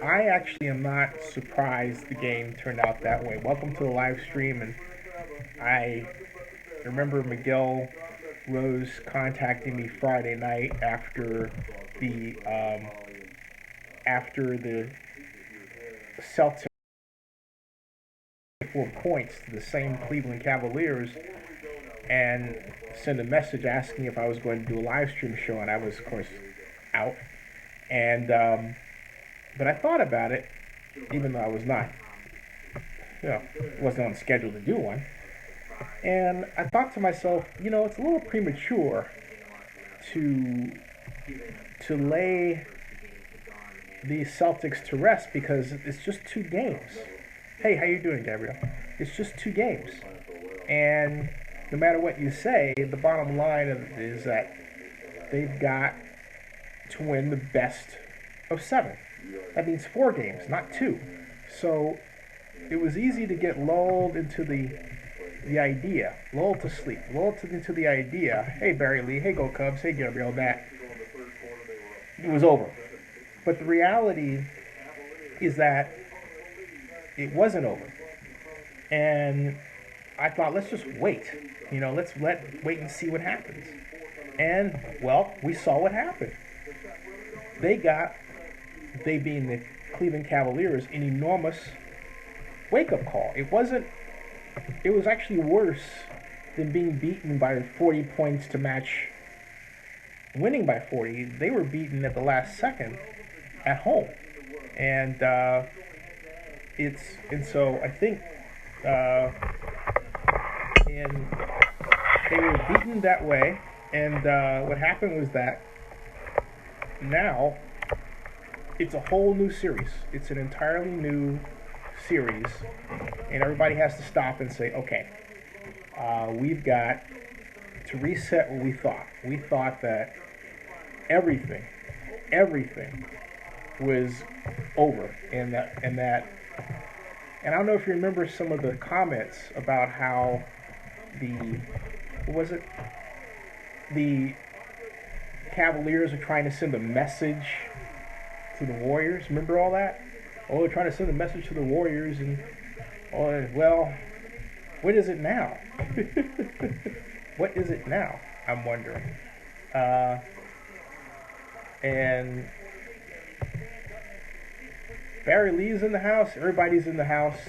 I actually am not surprised the game turned out that way. Welcome to the live stream, and I remember Miguel Rose contacting me Friday night the um, after the Celtics 4 points to the same Cleveland Cavaliers, and sent a message asking if I was going to do a live stream show, and I was of course out. And but I thought about it, even though I was not, wasn't on schedule to do one. And I thought to myself, it's a little premature to lay the Celtics to rest because it's just 2 games. Hey, how you doing, Gabriel? It's just 2 games, and no matter what you say, the bottom line is that they've got to win the best of 7. That means 4 games, not 2. So it was easy to get lulled into the idea, lulled to sleep, into the idea. Hey, Barry Lee. Hey, Go Cubs. Hey, Gabriel. That it was over. But the reality is that it wasn't over. And I thought, let's just wait. Let's wait and see what happens. And, well, we saw what happened. They being the Cleveland Cavaliers, an enormous wake-up call. It was actually worse than being beaten by 40 points to match winning by 40. They were beaten at the last second at home. And so I think and they were beaten that way, and what happened was that now it's a whole new series. It's an entirely new series, and everybody has to stop and say, okay, we've got to reset what we thought. We thought that everything was over, and I don't know if you remember some of the comments about how the Cavaliers are trying to send a message to the Warriors. Remember all that? Oh, they're trying to send a message to the Warriors, and well, what is it now? What is it now? I'm wondering. And Barry Lee's in the house. Everybody's in the house.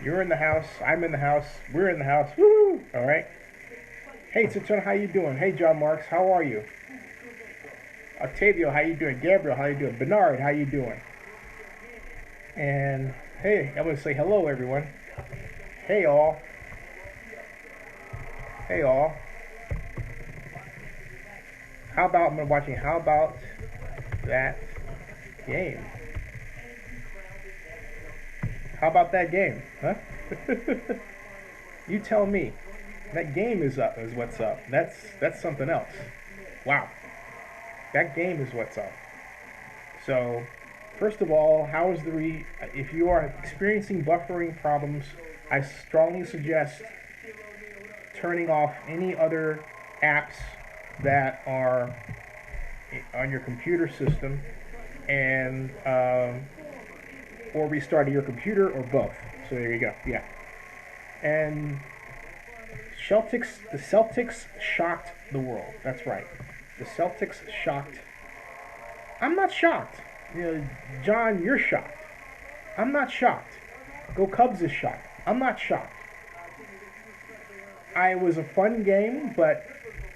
You're in the house. I'm in the house. We're in the house. Woo! All right. Hey, Citrona, how you doing? Hey, John Marks, how are you? Octavio, how you doing? Gabriel, how you doing? Bernard, how you doing? And hey, I'm going to say hello, everyone. Hey, all. Hey, all. How about that game? How about that game, huh? You tell me. That game is what's up. That's something else. Wow. That game is what's up. So, first of all, if you are experiencing buffering problems, I strongly suggest turning off any other apps that are on your computer system, and or restarting your computer, or both. So there you go. Yeah. And the Celtics shocked the world. That's right. The Celtics shocked. I'm not shocked. John, you're shocked. I'm not shocked. Go Cubs is shocked. I'm not shocked. It was a fun game, but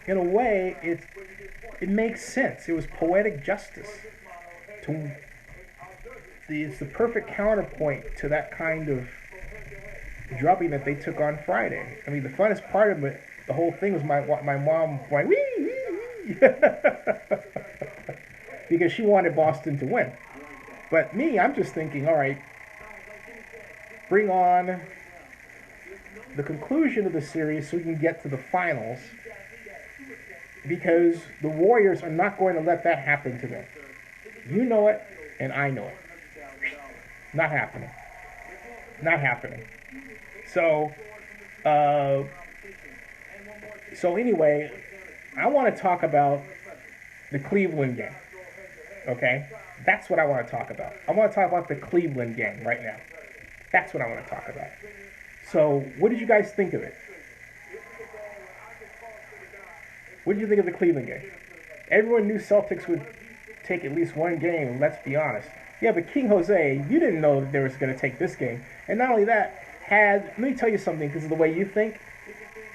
in a way, it makes sense. It was poetic justice. It's the perfect counterpoint to that kind of drubbing that they took on Friday. I mean, the funnest part of it, the whole thing, was my mom going, wee, wee, wee. Because she wanted Boston to win. But me, I'm just thinking, all right, bring on the conclusion of the series so we can get to the finals, because the Warriors are not going to let that happen to them. You know it, and I know it. Not happening. Not happening. So anyway, I want to talk about the Cleveland game. Okay? That's what I want to talk about. I want to talk about the Cleveland game right now. That's what I want to talk about. So, what did you guys think of it? What did you think of the Cleveland game? Everyone knew Celtics would take at least one game, let's be honest. Yeah, but King Jose, you didn't know that they were going to take this game. And not only that, let me tell you something, because of the way you think.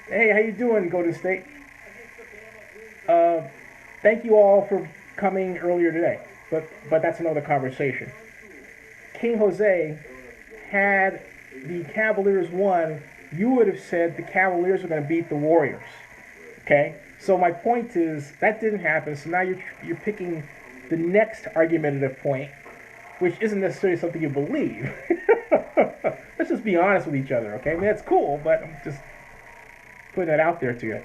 Hey, how you doing, Golden State? Thank you all for coming earlier today. But that's another conversation. King Jose, had the Cavaliers won, you would have said the Cavaliers were going to beat the Warriors. Okay? So my point is, that didn't happen, so now you're picking the next argumentative point, which isn't necessarily something you believe. Let's just be honest with each other, okay? I mean, that's cool, but I'm just putting that out there to you.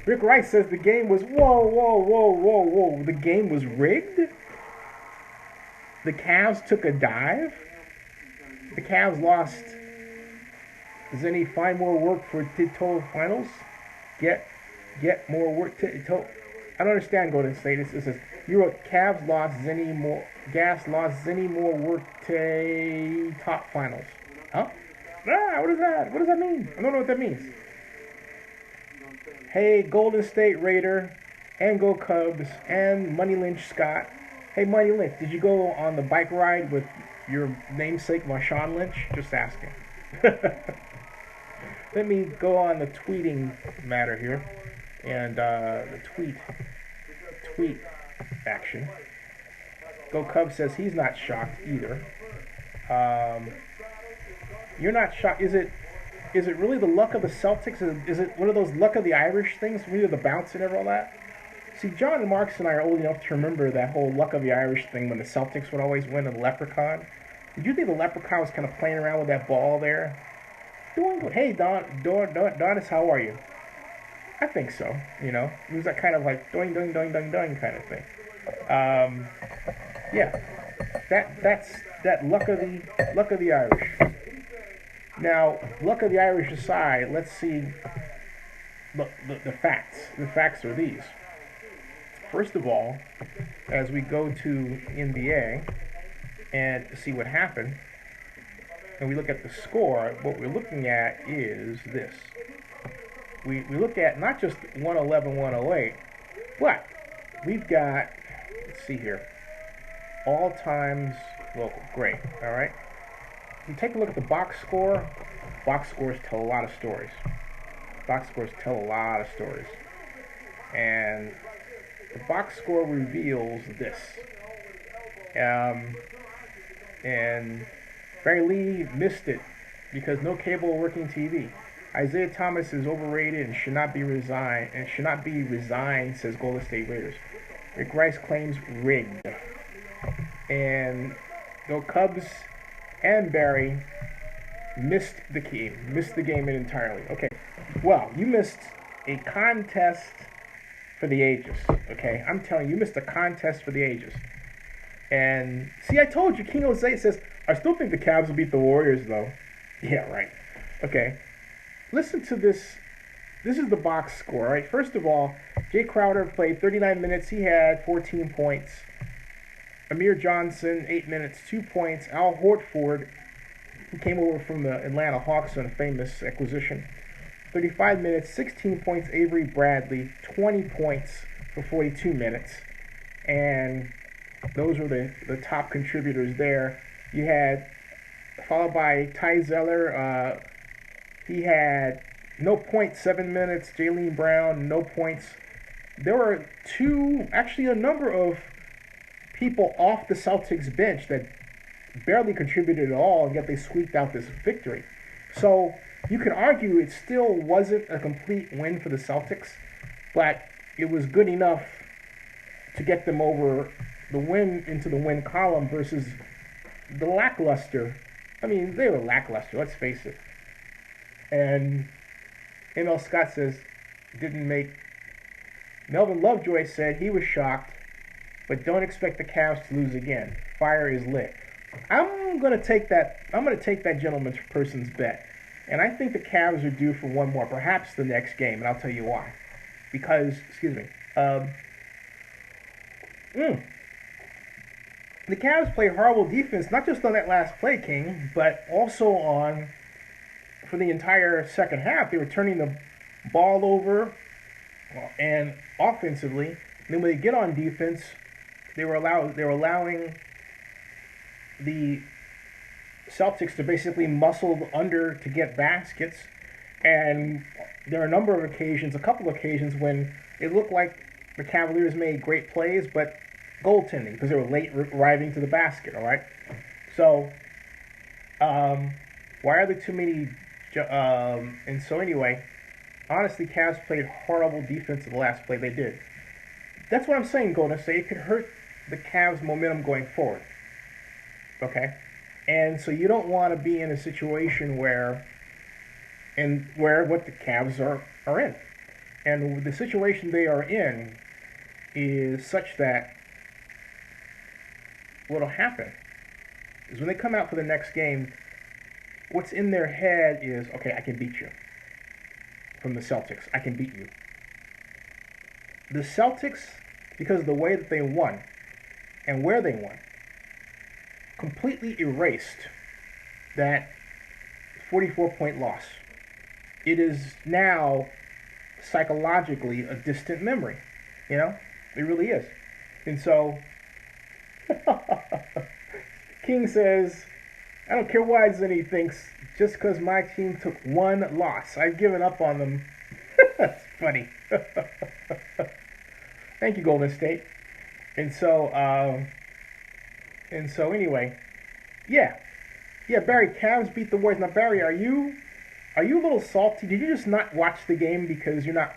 Rick Rice says the game was, whoa. The game was rigged? The Cavs took a dive? The Cavs lost. Does any find more work for total finals? Get more work to I don't understand Golden State. It says you wrote Cavs lost Zenny more work to top finals. Huh? What is that? What does that mean? I don't know what that means. Hey, Golden State Raider, and Go Cubs, and Money Lynch Scott. Hey, Money Lynch, did you go on the bike ride with your namesake Marshawn Lynch? Just asking. Let me go on the tweeting matter here, and the tweet action. Go Cubs says he's not shocked either. You're not shocked. Is it really the luck of the Celtics? Is it one of those luck of the Irish things? Really the bounce and all that? See, John and Marks and I are old enough to remember that whole luck of the Irish thing when the Celtics would always win in the Leprechaun. Did you think the Leprechaun was kind of playing around with that ball there? Doing good. Hey, Donis, how are you? I think so. You know, it was that kind of like doing kind of thing. Yeah, that's that luck of the Irish. Now, luck of the Irish aside, let's see the facts. The facts are these. First of all, as we go to NBA and see what happened, and we look at the score, what we're looking at is this. We look at not just 111, 108, but we've got, let's see here, all times local. Great, all right? You take a look at the box score. Box scores tell a lot of stories. Box scores tell a lot of stories. And the box score reveals this. And Barry Lee missed it because no cable working TV. Isaiah Thomas is overrated and should not be resigned. Says Golden State Raiders. Rick Rice claims rigged. And the Cubs and Barry missed the game entirely. Okay, well, you missed a contest for the ages. Okay, I'm telling you, you missed a contest for the ages. And see, I told you, King Jose says, I still think the Cavs will beat the Warriors, though. Yeah, right. Okay, listen to this. This is the box score, right? First of all, Jay Crowder played 39 minutes. He had 14 points. Amir Johnson, 8 minutes, 2 points. Al Horford, who came over from the Atlanta Hawks on a famous acquisition, 35 minutes, 16 points. Avery Bradley, 20 points for 42 minutes. And those were the top contributors there. You had, followed by Ty Zeller, he had no points, 7 minutes. Jaylen Brown, no points. There were a number of people off the Celtics bench that barely contributed at all, and yet they squeaked out this victory. So you could argue it still wasn't a complete win for the Celtics, but it was good enough to get them over the win into the win column versus the lackluster. I mean, they were lackluster, let's face it. And ML Scott says, didn't make. Melvin Lovejoy said he was shocked, but don't expect the Cavs to lose again. Fire is lit. I'm gonna take that person's bet, and I think the Cavs are due for one more, perhaps the next game, and I'll tell you why. Because, Mm. The Cavs played horrible defense, not just on that last play, King, but also on for the entire second half. They were turning the ball over and offensively. And then when they get on defense, they were allowing the Celtics to basically muscle under to get baskets. And there are a couple of occasions when it looked like the Cavaliers made great plays, but goaltending because they were late arriving to the basket. All right, so why are there too many? And so anyway, honestly, Cavs played horrible defense in the last play they did. That's what I'm saying, Golden State. It could hurt the Cavs' momentum going forward. Okay, and so you don't want to be in a situation where what the Cavs are in. And the situation they are in is such that what'll happen is when they come out for the next game, what's in their head is, okay, I can beat you. From the Celtics, I can beat you. The Celtics, because of the way that they won and where they won, completely erased that 44-point loss. It is now psychologically a distant memory. You know? It really is. And so, King says, I don't care why Zinni thinks, just because my team took one loss. I've given up on them. That's funny. Thank you, Golden State. And so anyway, yeah, Barry, Cavs beat the Warriors. Now, Barry, are you a little salty? Did you just not watch the game because you're not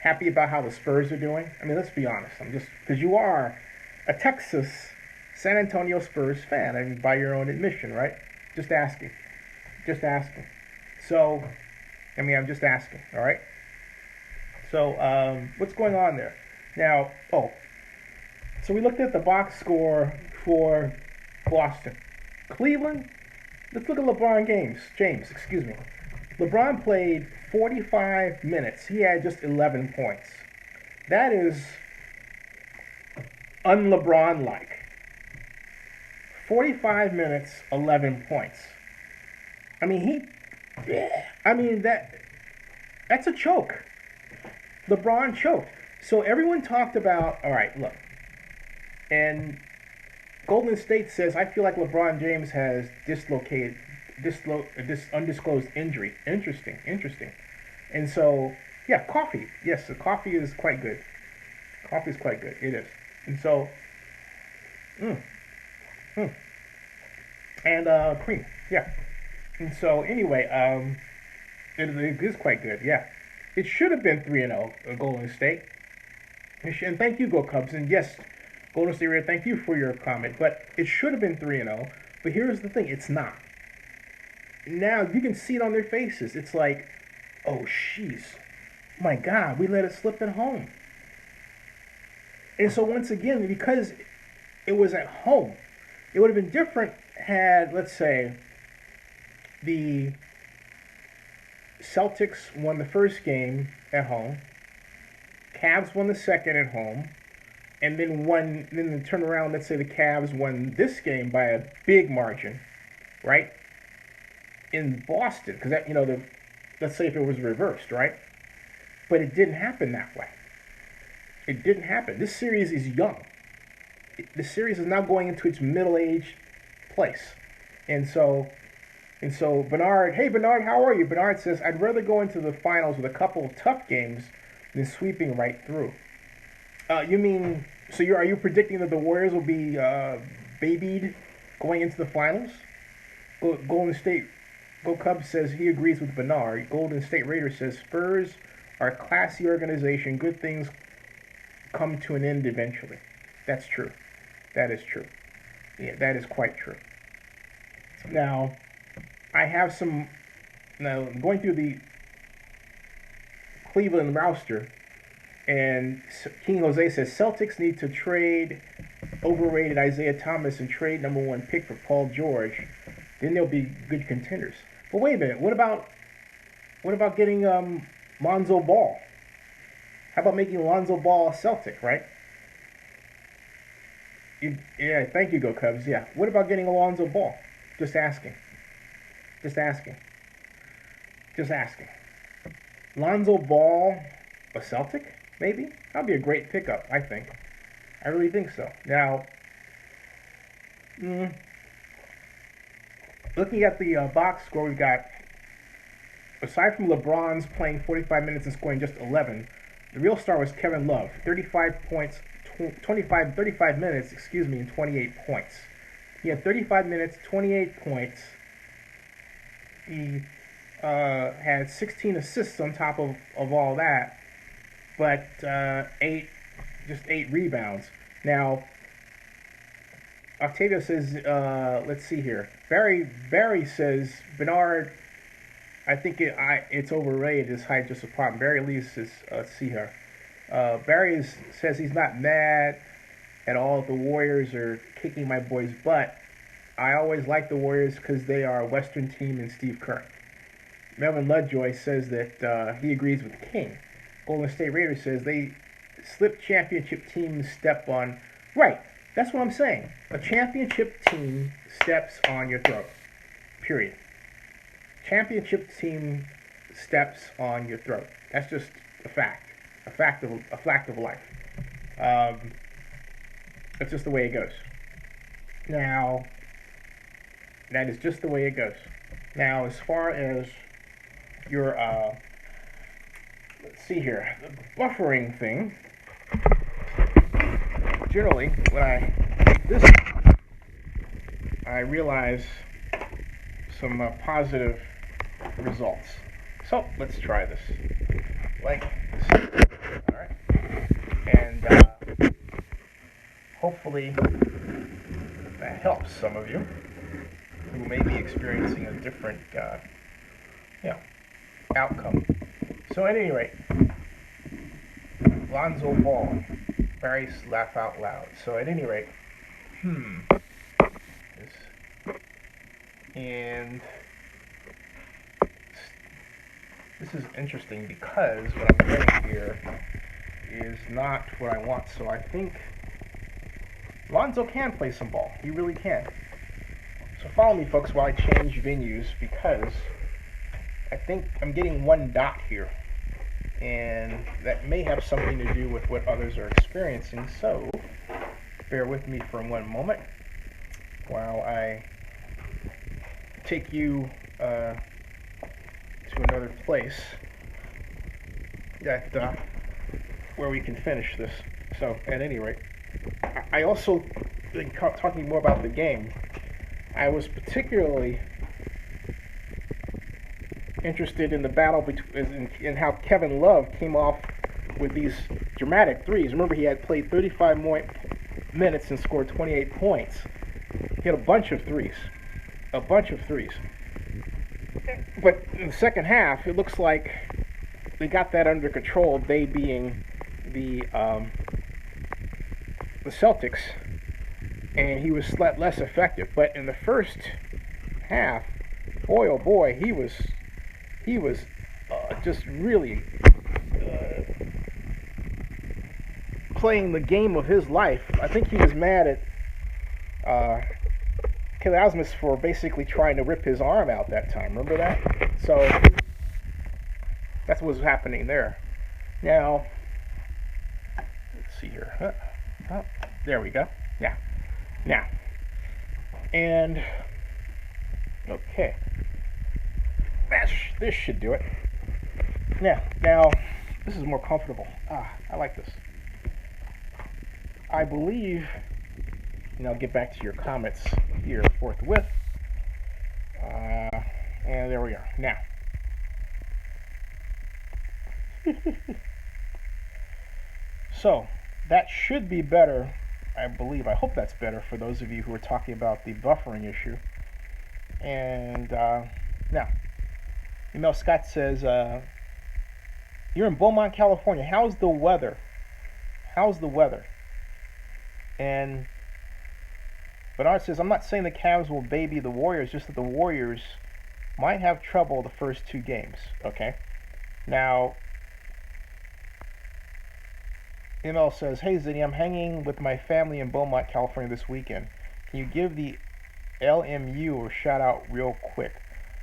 happy about how the Spurs are doing? I mean, let's be honest. I'm just because you are a Texas San Antonio Spurs fan, I mean, by your own admission, right? Just asking. So, I mean, I'm just asking, all right? So, what's going on there? Now, so we looked at the box score for Boston. Cleveland, let's look at LeBron James, excuse me. LeBron played 45 minutes. He had just 11 points. That is un-LeBron-like. 45 minutes, 11 points. I mean, that's a choke. LeBron choked. So everyone talked about, all right, look, and Golden State says, I feel like LeBron James has this undisclosed injury. Interesting. And so, yeah, coffee. Yes, the coffee is quite good. It is. And so, and cream. Yeah. And so, anyway, it is quite good. Yeah. It should have been 3-0, Golden State. And thank you, Go Cubs. And yes, Golden State Red, thank you for your comment. But it should have been 3-0. But here's the thing, it's not. Now, you can see it on their faces. It's like, oh, jeez. My God, we let it slip at home. And so once again, because it was at home, it would have been different had, let's say, the Celtics won the first game at home, Cavs won the second at home, and then the turn around, let's say the Cavs won this game by a big margin, right? In Boston, because that, let's say if it was reversed, right? But it didn't happen that way. It didn't happen. This series is young. The series is now going into its middle-aged place. And so Bernard, hey Bernard, how are you? Bernard says, I'd rather go into the finals with a couple of tough games than sweeping right through. You mean, so are you predicting that the Warriors will be babied going into the finals? Golden State, Go Cubs says he agrees with Bernard. Golden State Raiders says Spurs are a classy organization. Good things come to an end eventually. That's true. That is true. Yeah, that is quite true. Now, going through the Cleveland roster, and King Jose says Celtics need to trade overrated Isaiah Thomas and trade number 1 pick for Paul George. Then they'll be good contenders. But wait a minute, what about getting Lonzo Ball? How about making Lonzo Ball a Celtic, right? Yeah, thank you, Go Cubs. Yeah. What about getting Alonzo Ball? Just asking. Just asking. Just asking. Lonzo Ball, a Celtic, maybe? That'd be a great pickup, I think. I really think so. Now, looking at the box score, we've got, aside from LeBron's playing 45 minutes and scoring just 11, the real star was Kevin Love, 35 points, 35 minutes, and 28 points. He had 35 minutes, 28 points. He had 16 assists on top of all that, but eight rebounds. Now, Octavio says, let's see here. Barry says Bernard, I think it's overrated. His height just a problem. Barry Lee says, let's see here. Barry says he's not mad at all. The Warriors are kicking my boy's butt. I always like the Warriors because they are a Western team and Steve Kerr. Melvin Lovejoy says that he agrees with King. Golden State Raiders says they slip championship teams step on. Right, that's what I'm saying. A championship team steps on your throat. Period. Championship team steps on your throat. That's just a fact. A fact of life. That's just the way it goes. Now, that is just the way it goes. Now, as far as your, let's see here, the buffering thing, generally, when I make this, I realize some positive results. So, let's try this. Like this. Alright. And, hopefully, that helps some of you who may be experiencing a different, outcome. So at any rate, Lonzo Ball, Barry laugh out loud. So at any rate, and this is interesting because what I'm getting here is not what I want. So I think Lonzo can play some ball. He really can. So follow me, folks, while I change venues because I think I'm getting one dot here. And that may have something to do with what others are experiencing. So bear with me for one moment while I take you to another place that where we can finish this. So at any rate, I also, talking more about the game, I was particularly interested in the battle in how Kevin Love came off with these dramatic threes. Remember, he had played 35 more minutes and scored 28 points. He had a bunch of threes. But in the second half, it looks like they got that under control, they being the Celtics, and he was less effective. But in the first half, boy oh boy, he was just really playing the game of his life. I think he was mad at Erasmus for basically trying to rip his arm out that time. Remember that? So that's what was happening there. Now, let's see here. Oh, there we go. Yeah. Now, and okay. This should do it. Now, this is more comfortable. I like this. I believe, and I'll get back to your comments here forthwith. And there we are. Now, so that should be better, I believe. I hope that's better for those of you who are talking about the buffering issue. And now, Emil Scott says, you're in Beaumont, California. How's the weather? And Bernard says, I'm not saying the Cavs will baby the Warriors, just that the Warriors might have trouble the first two games. Okay? Now, ML says, "Hey Zinni, I'm hanging with my family in Beaumont, California this weekend. Can you give the LMU a shout out real quick?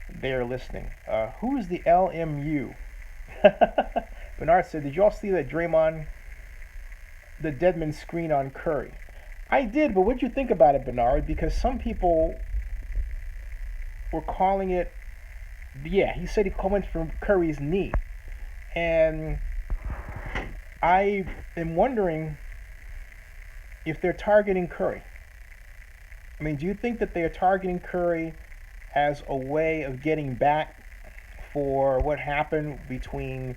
They are listening." Who is the LMU? Bernard said, "Did you all see that Draymond, the Deadman screen on Curry?" I did, but what'd you think about it, Bernard? Because some people were calling it, yeah, he said he went from Curry's knee. And I am wondering if they're targeting Curry. I mean, do you think that they are targeting Curry as a way of getting back for what happened between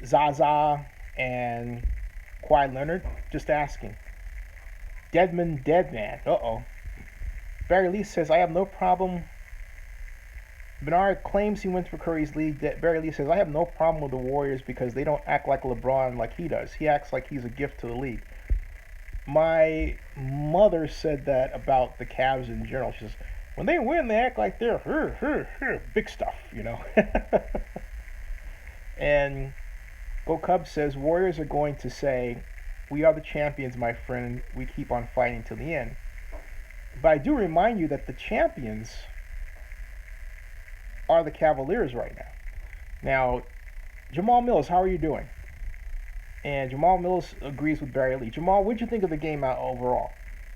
Zaza and Kawhi Leonard? Just asking. Deadman, Deadman. Uh-oh. Barry Lee says, "I have no problem." Bernard claims he went for Curry's league. Barry Lee says, "I have no problem with the Warriors because they don't act like LeBron like he does. He acts like he's a gift to the league." My mother said that about the Cavs in general. She says, when they win, they act like they're big stuff, you know. And Go Cubs says, "Warriors are going to say, 'We are the champions, my friend. We keep on fighting till the end.'" But I do remind you that the champions are the Cavaliers right now. Now, Jamal Mills, how are you doing? And Jamal Mills agrees with Barry Lee. Jamal, what'd you think of the game out overall?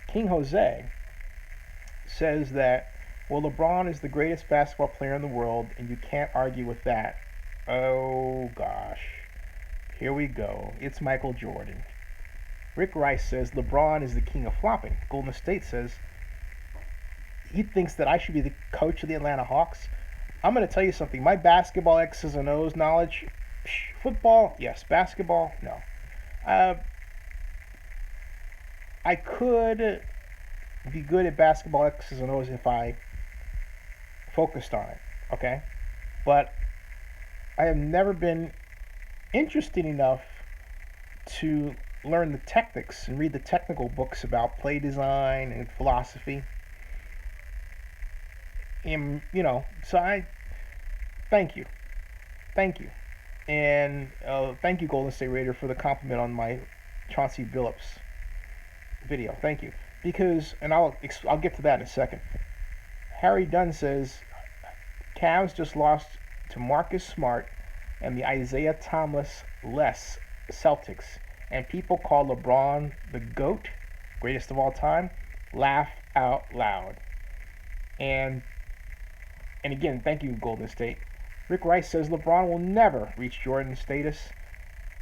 King Jose says that, well, LeBron is the greatest basketball player in the world, and you can't argue with that. Oh, gosh. Here we go. It's Michael Jordan. Rick Rice says LeBron is the king of flopping. Golden State says he thinks that I should be the coach of the Atlanta Hawks. I'm going to tell you something. My basketball X's and O's knowledge, football, yes. Basketball, no. I could be good at basketball X's and O's if I focused on it, okay? But I have never been interested enough to learn the techniques and read the technical books about play design and philosophy. And, so I thank you. And thank you, Golden State Raider, for the compliment on my Chauncey Billups video. Thank you. Because, and I'll get to that in a second. Harry Dunn says, Cavs just lost to Marcus Smart and the Isaiah Thomas-less Celtics, and people call LeBron the GOAT, greatest of all time. Laugh out loud. And again, thank you, Golden State. Rick Rice says LeBron will never reach Jordan's status.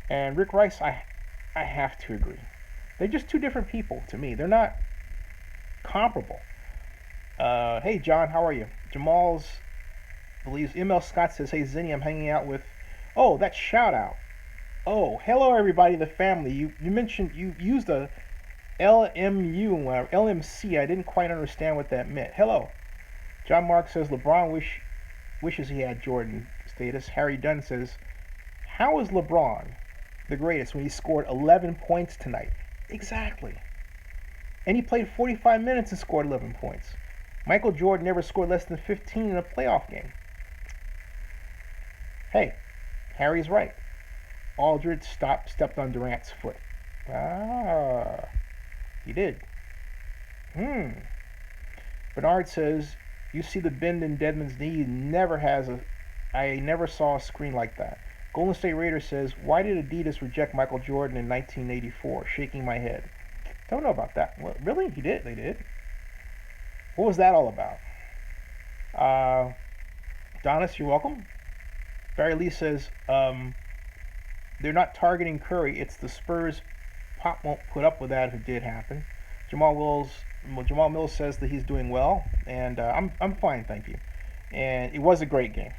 And Rick Rice, I have to agree. They're just two different people to me. They're not comparable. Hey, John, how are you? Jamal's believes. ML Scott says, "Hey, Zinni, I'm hanging out with..." Oh, that shout out. Oh, hello, everybody in the family. You mentioned you used a LMU or LMC. I didn't quite understand what that meant. Hello. John Mark says LeBron wishes he had Jordan status. Harry Dunn says, "How is LeBron the greatest when he scored 11 points tonight?" Exactly. And he played 45 minutes and scored 11 points. Michael Jordan never scored less than 15 in a playoff game. Hey, Harry's right. Aldridge stepped on Durant's foot. Ah, he did. Bernard says, "You see the bend in Deadman's knee. I never saw a screen like that." Golden State Raider says, "Why did Adidas reject Michael Jordan in 1984? Shaking my head. Don't know about that." Well, really? He did? They did? What was that all about? Donis, you're welcome. Barry Lee says, they're not targeting Curry. It's the Spurs. Pop won't put up with that if it did happen. Jamal Mills says that he's doing well, and I'm fine, thank you. And it was a great game.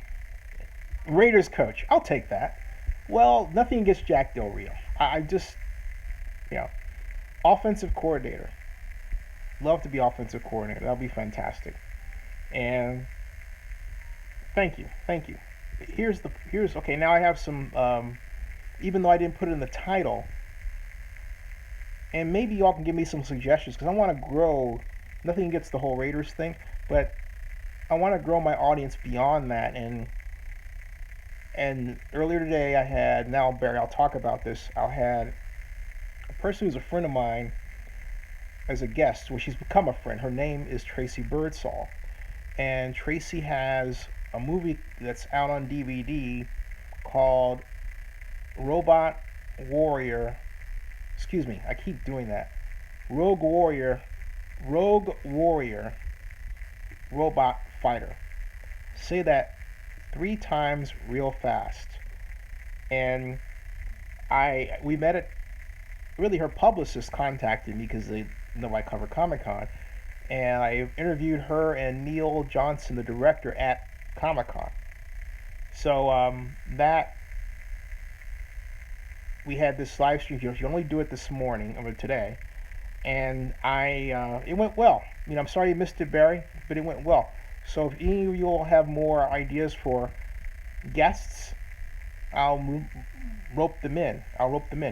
Raiders coach, I'll take that. Well, nothing against Jack Del Rio. I just, offensive coordinator. Love to be offensive coordinator. That'll be fantastic. And thank you. Here's okay. Now I have some. Even though I didn't put it in the title, and maybe y'all can give me some suggestions because I want to grow. Nothing against the whole Raiders thing, but I want to grow my audience beyond that. And earlier today I had, now Barry, I'll talk about this. I had person who's a friend of mine as a guest. Well, she's become a friend. Her name is Tracy Birdsall, and Tracy has a movie that's out on DVD called Robot Warrior. Excuse me, I keep doing that. Rogue Warrior, Robot Fighter. Say that 3 times real fast. And we met at, really, her publicist contacted me because they know I cover Comic Con, and I interviewed her and Neil Johnson, the director, at Comic Con. So that we had this live stream. You only do it this morning or today, and it went well. I'm sorry you missed it, Barry, but it went well. So if any of you all have more ideas for guests, I'll rope them in.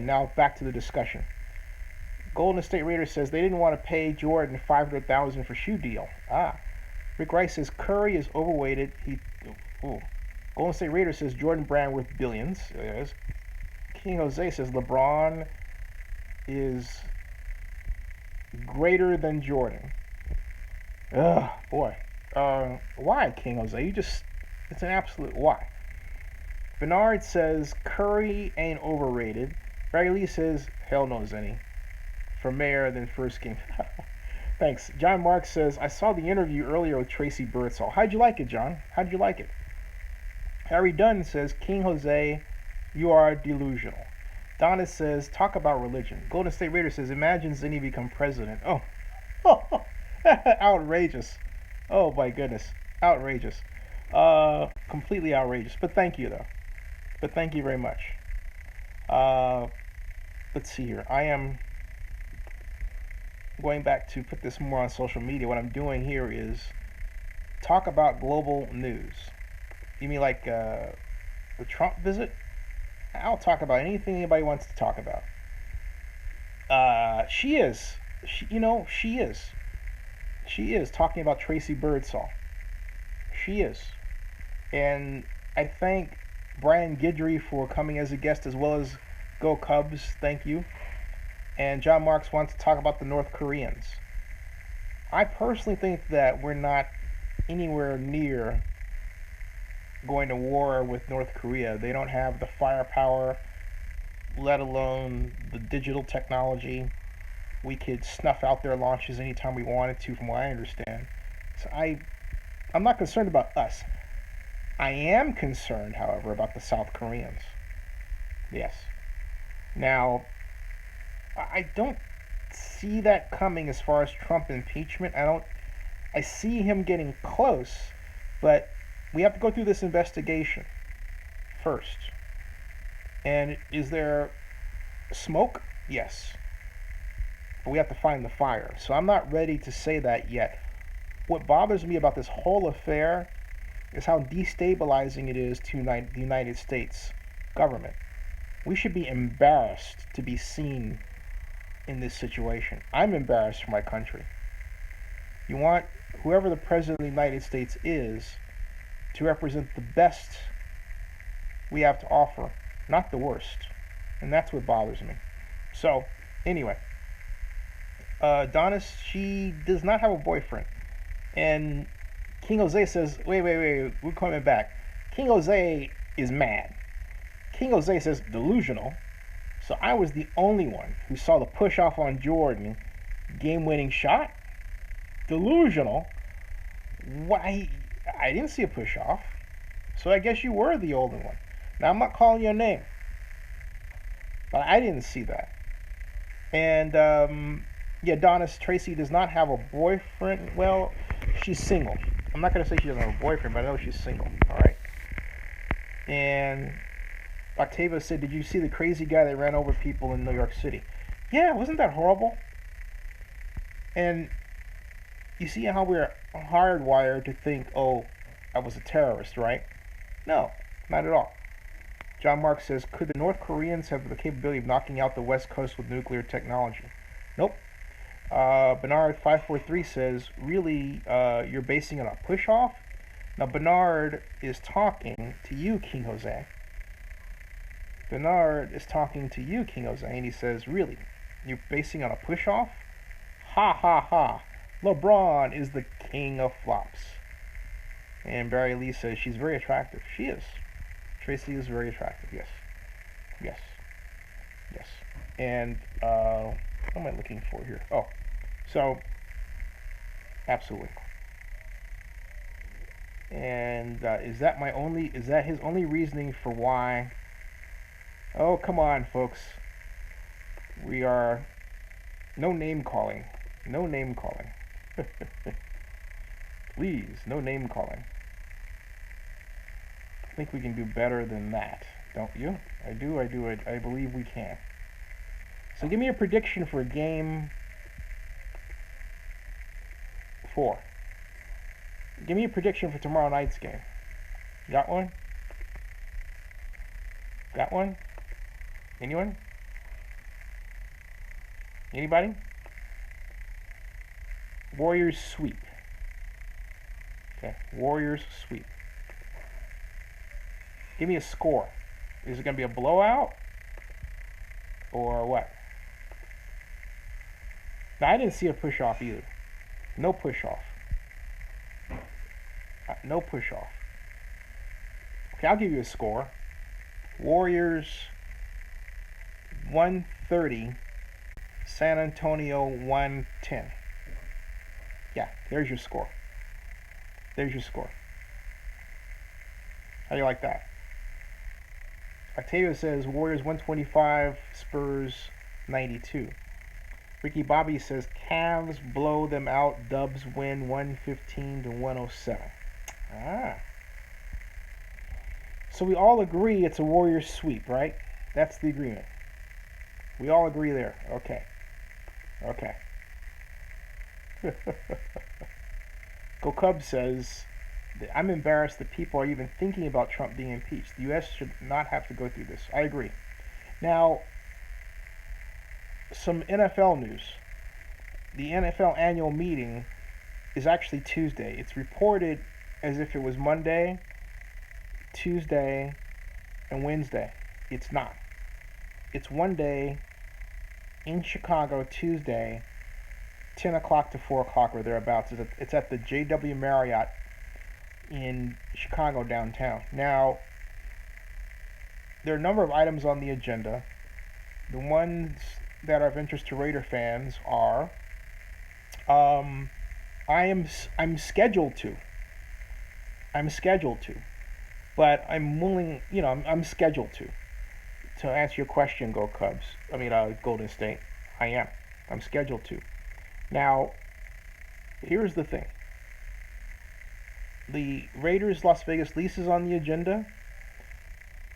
Now back to the discussion. Golden State Raiders says they didn't want to pay Jordan $500,000 for shoe deal. Rick Rice says Curry is overweighted. Golden State Raiders says Jordan Brand worth billions. King Jose says LeBron is greater than Jordan. Boy. Why, King Jose? It's an absolute why. Bernard says Curry ain't overrated. Barry Lee says hell no, Zenny. For mayor than first game. Thanks. John Mark says I saw the interview earlier with Tracy Birdsall. How'd you like it, John? How'd you like it? Harry Dunn says King Jose, you are delusional. Donna says talk about religion. Golden State Raiders says imagine Zenny become president. Oh. Outrageous. Oh my goodness. Outrageous. Completely outrageous. But thank you though. But thank you very much. Let's see here. I am going back to put this more on social media. What I'm doing here is talk about global news. You mean like the Trump visit? I'll talk about anything anybody wants to talk about. She is talking about Tracy Birdsall. She is. And I thank Brian Guidry for coming as a guest, as well as Go Cubs. Thank you. And John Marks wants to talk about the North Koreans. I personally think that we're not anywhere near going to war with North Korea. They don't have the firepower, let alone the digital technology. We could snuff out their launches anytime we wanted to, from what I understand. So I'm not concerned about us. I am concerned, however, about the South Koreans. Yes. Now, I don't see that coming as far as Trump impeachment. I see him getting close, but we have to go through this investigation first. And is there smoke? Yes. But we have to find the fire. So I'm not ready to say that yet. What bothers me about this whole affair is how destabilizing it is to the United States government. We should be embarrassed to be seen in this situation. I'm embarrassed for my country. You want whoever the president of the United States is to represent the best we have to offer, not the worst. And that's what bothers me. So, anyway, Donis, she does not have a boyfriend. And King Jose says, wait, we're coming back. King Jose is mad. King Jose says delusional. So I was the only one who saw the push off on Jordan, game-winning shot. Delusional. Why? I didn't see a push off. So I guess you were the older one. Now I'm not calling your name, but I didn't see that. And yeah, Donis, Tracy does not have a boyfriend. Well, she's single. I'm not going to say she doesn't have a boyfriend, but I know she's single. All right. And Octavia said, did you see the crazy guy that ran over people in New York City? Yeah, wasn't that horrible? And you see how we're hardwired to think, oh, I was a terrorist, right? No, not at all. John Mark says, could the North Koreans have the capability of knocking out the West Coast with nuclear technology? Nope. Bernard543 says, really, you're basing it on push-off? Now, Bernard is talking to you, King Jose. Bernard is talking to you, King Jose, and he says, really, You're basing on a push-off? Ha ha ha. LeBron is the king of flops. And Barry Lee says she's very attractive. She is. Tracy is very attractive. Yes. Yes. Yes. And what am I looking for here? Oh, so absolutely. And is that his only reasoning for why? Oh, come on, folks. We are no name calling. No name calling. Please, no name calling. I think we can do better than that, don't you? I do. I believe we can. So give me a prediction for game 4. Give me a prediction for tomorrow night's game. Got one? Got one? Anyone? Anybody? Warriors sweep. Okay, Warriors sweep. Give me a score. Is it going to be a blowout? Or what? Now, I didn't see a push-off either. No push-off. No push-off. Okay, I'll give you a score. Warriors 130. San Antonio 110. Yeah, there's your score. There's your score. How do you like that? Octavio says Warriors 125, Spurs 92. Ricky Bobby says Cavs blow them out, Dubs win 115 to 107. So we all agree it's a Warriors sweep, right? That's the agreement. We all agree there. Okay. Go Cubs says, I'm embarrassed that people are even thinking about Trump being impeached. The U.S. should not have to go through this. I agree. Now, some NFL news. The NFL annual meeting is actually Tuesday. It's reported as if it was Monday, Tuesday, and Wednesday. It's not. It's one day in Chicago, Tuesday, 10 o'clock to 4 o'clock or thereabouts. It's at the JW Marriott in Chicago downtown. Now, there are a number of items on the agenda. The ones that are of interest to Raider fans are I'm scheduled to, but I'm willing, I'm scheduled to answer your question, Go Cubs. Golden State. I'm scheduled to. Now, here's the thing. The Raiders Las Vegas lease is on the agenda,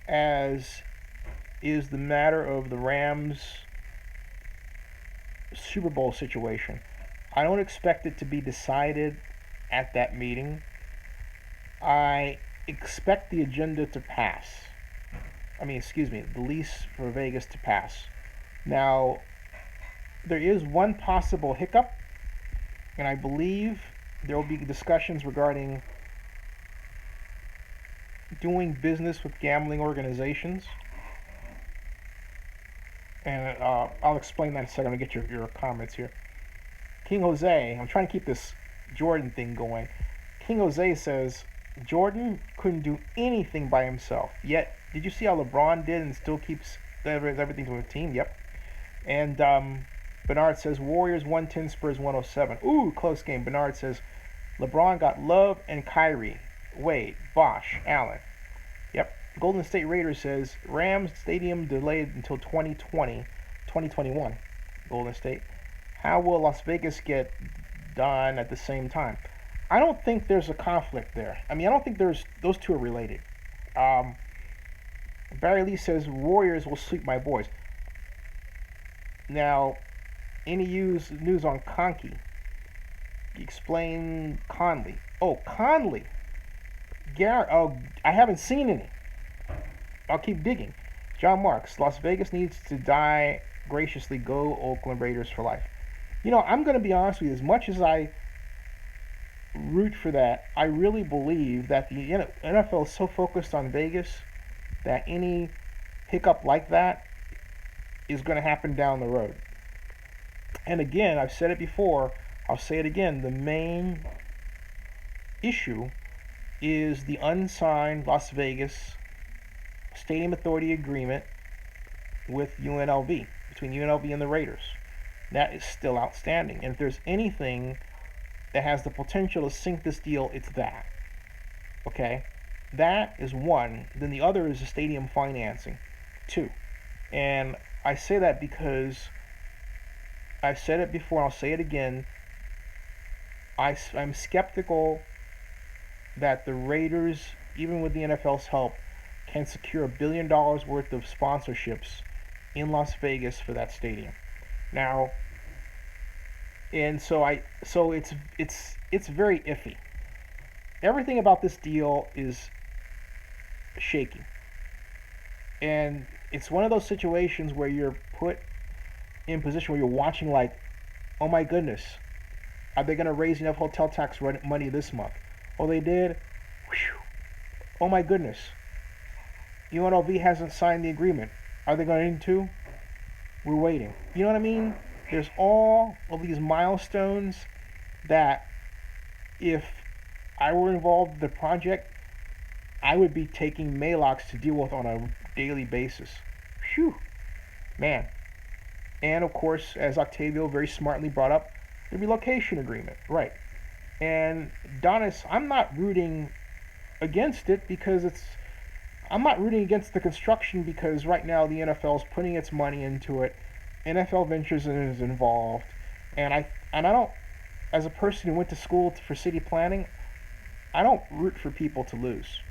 as is the matter of the Rams Super Bowl situation. I don't expect it to be decided at that meeting. I expect the agenda to pass. The lease for Vegas to pass. Now, there is one possible hiccup, and I believe there will be discussions regarding doing business with gambling organizations. And I'll explain that in a second. I'm going to get your comments here. King Jose, I'm trying to keep this Jordan thing going. King Jose says, Jordan couldn't do anything by himself. Yet, did you see how LeBron did and still keeps everything to a team? Yep. And Bernard says, Warriors 110, Spurs 107. Ooh, close game. Bernard says, LeBron got Love and Kyrie. Wade, Bosch, Allen. Yep. Golden State Raiders says, Rams Stadium delayed until 2021. Golden State. How will Las Vegas get done at the same time? I don't think there's a conflict there. I don't think those two are related. Barry Lee says, Warriors will sweep my boys. Now, any news on Conkey? Explain Conley. Oh, Conley. I haven't seen any. I'll keep digging. John Marks. Las Vegas needs to die graciously. Go Oakland Raiders for life. I'm going to be honest with you. As much as I root for that, I really believe that the NFL is so focused on Vegas that any hiccup like that is going to happen down the road. And again, I've said it before, I'll say it again, the main issue is the unsigned Las Vegas Stadium Authority agreement with UNLV, between UNLV and the Raiders. That is still outstanding. And if there's anything that has the potential to sink this deal, it's that. Okay? That is one. Then the other is the stadium financing, two. And I say that because I've said it before, I'll say it again. I'm skeptical that the Raiders, even with the NFL's help, can secure $1 billion worth of sponsorships in Las Vegas for that stadium. Now, and so it's very iffy. Everything about this deal is shaky. And it's one of those situations where you're put in a position where you're watching like, oh my goodness, are they going to raise enough hotel tax money this month? Oh, they did? Whew. Oh my goodness. UNLV hasn't signed the agreement. Are they going to? We're waiting. You know what I mean? There's all of these milestones that if I were involved in the project, I would be taking Malox to deal with on a daily basis. Phew. Man. And of course, as Octavio very smartly brought up, the relocation agreement. Right. And Donis, I'm not rooting against it because I'm not rooting against the construction because right now the NFL is putting its money into it. NFL Ventures is involved. And I don't, as a person who went to school for city planning, I don't root for people to lose.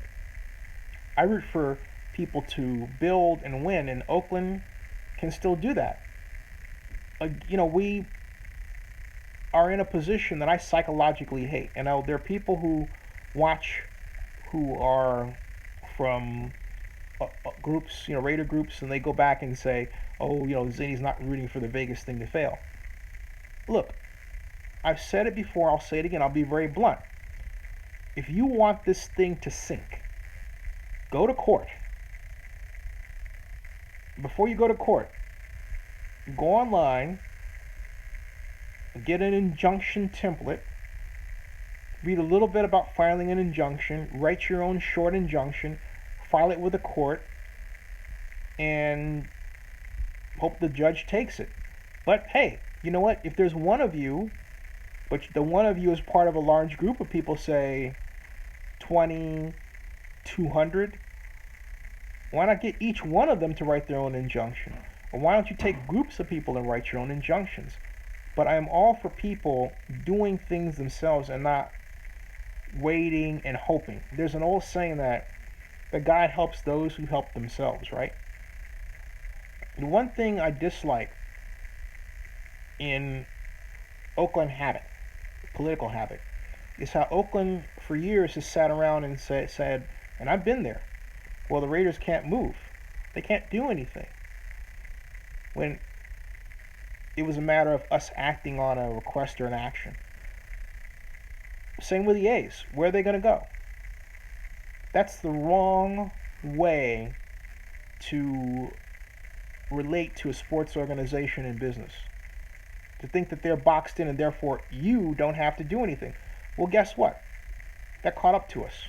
I root for people to build and win, and Oakland can still do that. We are in a position that I psychologically hate. And there are people who watch who are from groups, Raider groups, and they go back and say, oh, Zinni's not rooting for the Vegas thing to fail. Look, I've said it before, I'll say it again, I'll be very blunt. If you want this thing to sink, go to court. Before you go to court, go online, get an injunction template, read a little bit about filing an injunction, write your own short injunction, file it with the court, and hope the judge takes it. But hey, you know what? If there's one of you, but the one of you is part of a large group of people, say 20, 200, why not get each one of them to write their own injunction? Or why don't you take groups of people and write your own injunctions? But I am all for people doing things themselves and not waiting and hoping. There's an old saying that God helps those who help themselves, right? The one thing I dislike in Oakland habit, political habit, is how Oakland for years has sat around and said, and I've been there, well, the Raiders can't move. They can't do anything. When it was a matter of us acting on a request or an action. Same with the A's. Where are they going to go? That's the wrong way to relate to a sports organization and business. To think that they're boxed in and therefore you don't have to do anything. Well, guess what? That caught up to us.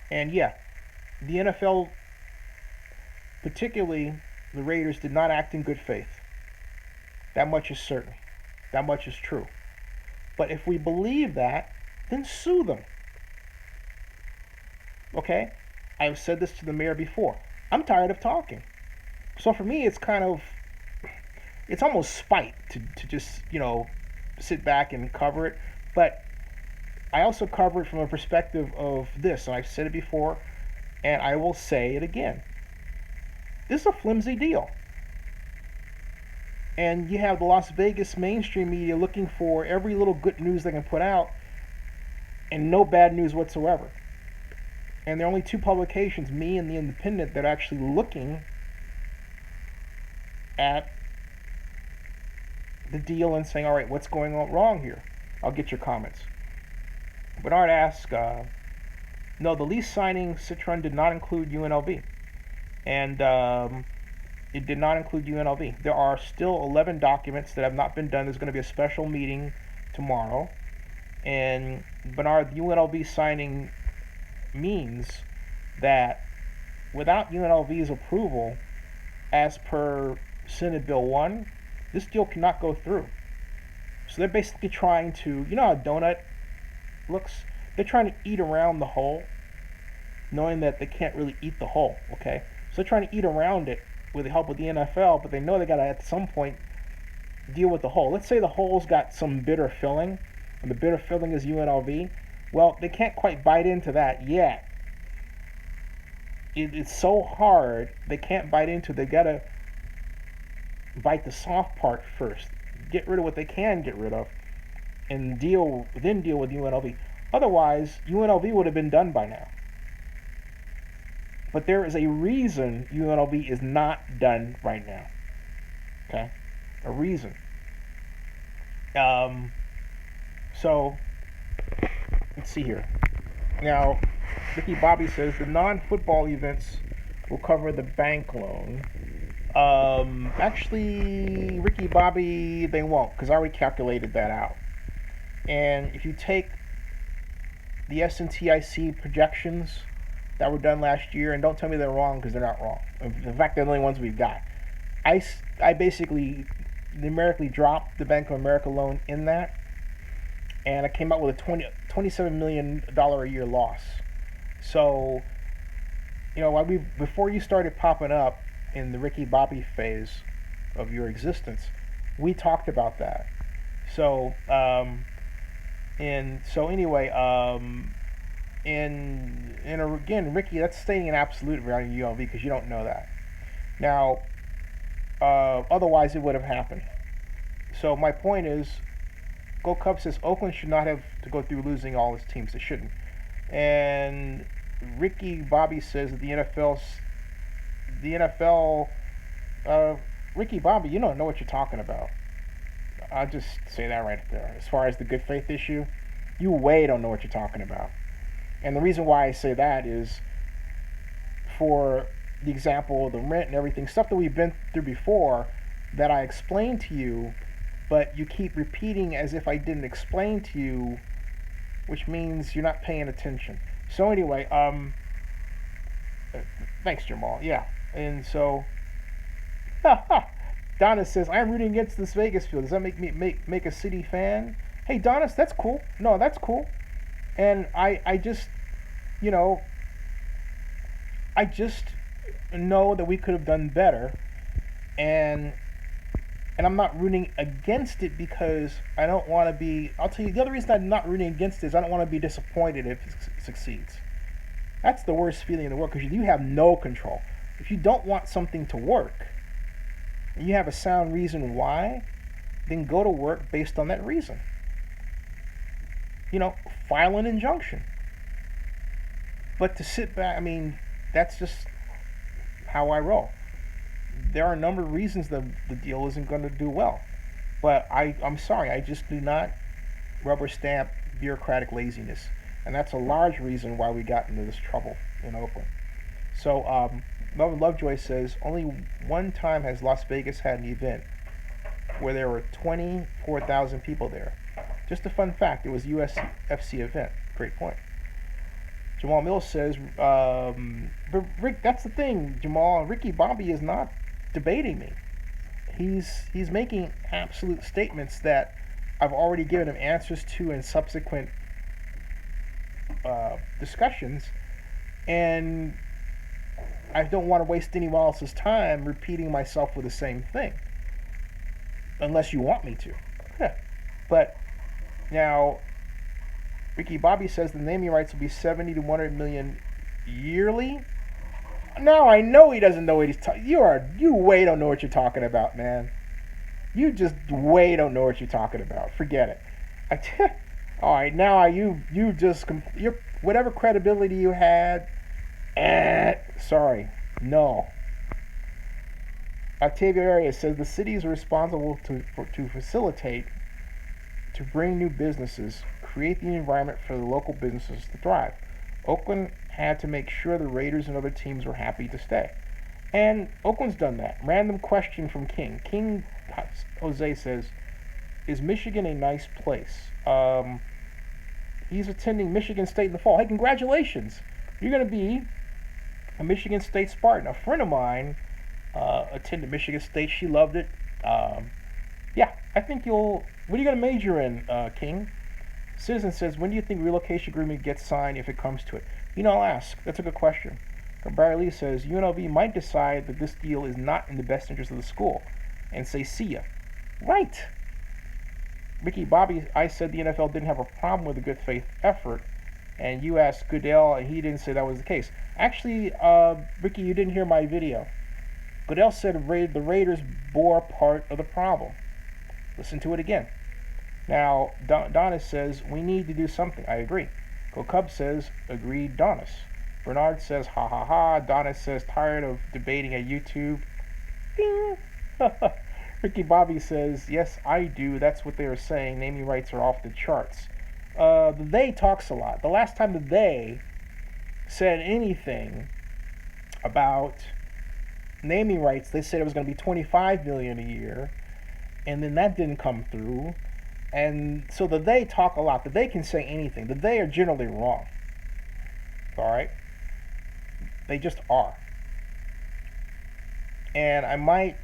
And yeah, the NFL, particularly the Raiders, did not act in good faith. That much is certain. That much is true. But if we believe that, then sue them. Okay? I've said this to the mayor before. I'm tired of talking. So for me, it's almost spite to just, sit back and cover it. But I also cover it from a perspective of this, and I've said it before, and I will say it again. This is a flimsy deal. And you have the Las Vegas mainstream media looking for every little good news they can put out and no bad news whatsoever. And there are only two publications, me and The Independent, that are actually looking at the deal and saying, all right, what's going on wrong here? I'll get your comments. Bernard asks, no, the lease signing Citron did not include UNLV. And It did not include UNLV. There are still 11 documents that have not been done. There's going to be a special meeting tomorrow. And Bernard, UNLV signing means that without UNLV's approval, as per Senate Bill 1, this deal cannot go through. So they're basically trying to, you know how a donut looks? They're trying to eat around the hole, knowing that they can't really eat the hole, okay? So they're trying to eat around it with the help of the NFL, but they know they got to, at some point, deal with the hole. Let's say the hole's got some bitter filling, and the bitter filling is UNLV. Well, they can't quite bite into that yet. It's so hard, they can't bite into it. They got to bite the soft part first. Get rid of what they can get rid of, and then deal with UNLV. Otherwise, UNLV would have been done by now. But there is a reason UNLV is not done right now. Okay? A reason. So, let's see here. Now, Ricky Bobby says the non-football events will cover the bank loan. Actually, Ricky Bobby, they won't, because I already calculated that out. And if you take the SNTIC projections that were done last year, and don't tell me they're wrong, because they're not wrong. In fact, they're the only ones we've got. I basically numerically dropped the Bank of America loan in that, and I came out with a $27 million a year loss. So, you know, before you started popping up in the Ricky Bobby phase of your existence, we talked about that. So, anyway, and again, Ricky, that's stating an absolute regarding UNLV because you don't know that. Now, otherwise it would have happened. So my point is, Go Cubs says Oakland should not have to go through losing all its teams. It shouldn't. And Ricky Bobby says that the NFL, Ricky Bobby, you don't know what you're talking about. I'll just say that right there. As far as the good faith issue, you way don't know what you're talking about. And the reason why I say that is, for the example of the rent and everything, stuff that we've been through before that I explained to you, but you keep repeating as if I didn't explain to you, which means you're not paying attention. So anyway, thanks, Jamal. Yeah, and so, Donna says, I'm rooting against this Vegas field. Does that make me make a City fan? Hey, Donna, that's cool. No, that's cool. And I just, you know, I just know that we could have done better, and I'm not rooting against it because I don't want to be. I'll tell you the other reason I'm not rooting against it is I don't want to be disappointed if it succeeds. That's the worst feeling in the world because you have no control. If you don't want something to work, and you have a sound reason why, then go to work based on that reason. You know, file an injunction. But to sit back, I mean, that's just how I roll. There are a number of reasons that the deal isn't going to do well. But I'm sorry, I just do not rubber stamp bureaucratic laziness. And that's a large reason why we got into this trouble in Oakland. So, Lovejoy says, only one time has Las Vegas had an event where there were 24,000 people there. Just a fun fact, it was a USFC event. Great point. Jamal Mills says, but Rick, that's the thing, Jamal. Ricky Bobby is not debating me. He's making absolute statements that I've already given him answers to in subsequent discussions, and I don't want to waste anyone else's time repeating myself with the same thing, unless you want me to. But now, Ricky Bobby says the naming rights will be 70 to 100 million yearly. Now I know he doesn't know what he's talking. You way don't know what you're talking about, man. You just way don't know what you're talking about. Forget it. All right, now you just whatever credibility you had. Sorry, no. Octavio Arias says the cities are responsible to facilitate, to bring new businesses, create the environment for the local businesses to thrive. Oakland had to make sure the Raiders and other teams were happy to stay. And Oakland's done that. Random question from King. King Jose says, "Is Michigan a nice place?" He's attending Michigan State in the fall. Hey, congratulations! You're going to be a Michigan State Spartan. A friend of mine attended Michigan State. She loved it. Yeah, I think you'll. What are you going to major in, King? Citizen says, when do you think relocation agreement gets signed if it comes to it? I'll ask. That's a good question. Barry Lee says, UNLV might decide that this deal is not in the best interest of the school and say, see ya. Right. Ricky Bobby, I said the NFL didn't have a problem with a good faith effort, and you asked Goodell, and he didn't say that was the case. Actually, Ricky, you didn't hear my video. Goodell said the Raiders bore part of the problem. Listen to it again. Now, Donis says, we need to do something. I agree. Go Cubs says, agreed, Donis. Bernard says, ha ha ha. Donis says, tired of debating at YouTube. Ding. Ricky Bobby says, yes, I do. That's what they are saying. Naming rights are off the charts. The they talks a lot. The last time the they said anything about naming rights, they said it was going to be $25 million a year, and then that didn't come through. And so the they talk a lot. The they can say anything. The they are generally wrong. All right? They just are. And I might,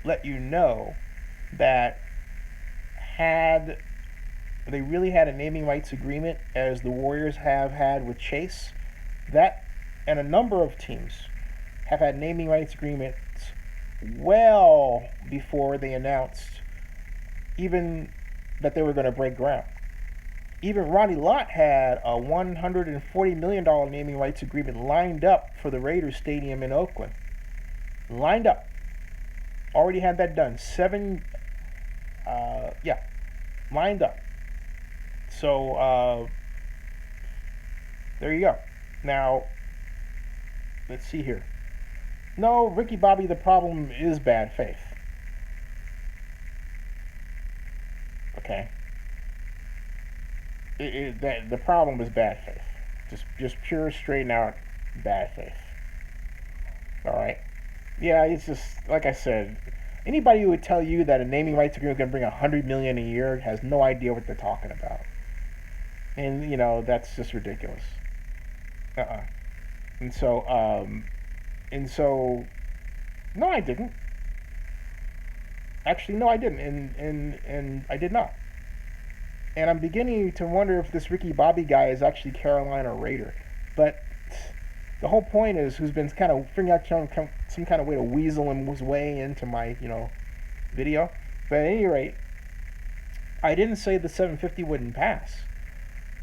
let you know that had they really had a naming rights agreement, as the Warriors have had with Chase, that and a number of teams have had naming rights agreements well before they announced even that they were going to break ground. Even Ronnie Lott had a $140 million naming rights agreement lined up for the Raiders Stadium in Oakland. Lined up. Already had that done. Lined up. So, there you go. Now, let's see here. No, Ricky Bobby, the problem is bad faith. Okay? The problem is bad faith. Just pure, straight out bad faith. Alright? Yeah, it's just, like I said, anybody who would tell you that a naming rights agreement is going to bring $100 million a year has no idea what they're talking about. And, that's just ridiculous. And so, no, I didn't. Actually, no, I didn't. And I did not. And I'm beginning to wonder if this Ricky Bobby guy is actually Carolina Raider. But the whole point is, who's been kind of figuring out some kind of way to weasel his way into my, video. But at any rate, I didn't say the 750 wouldn't pass,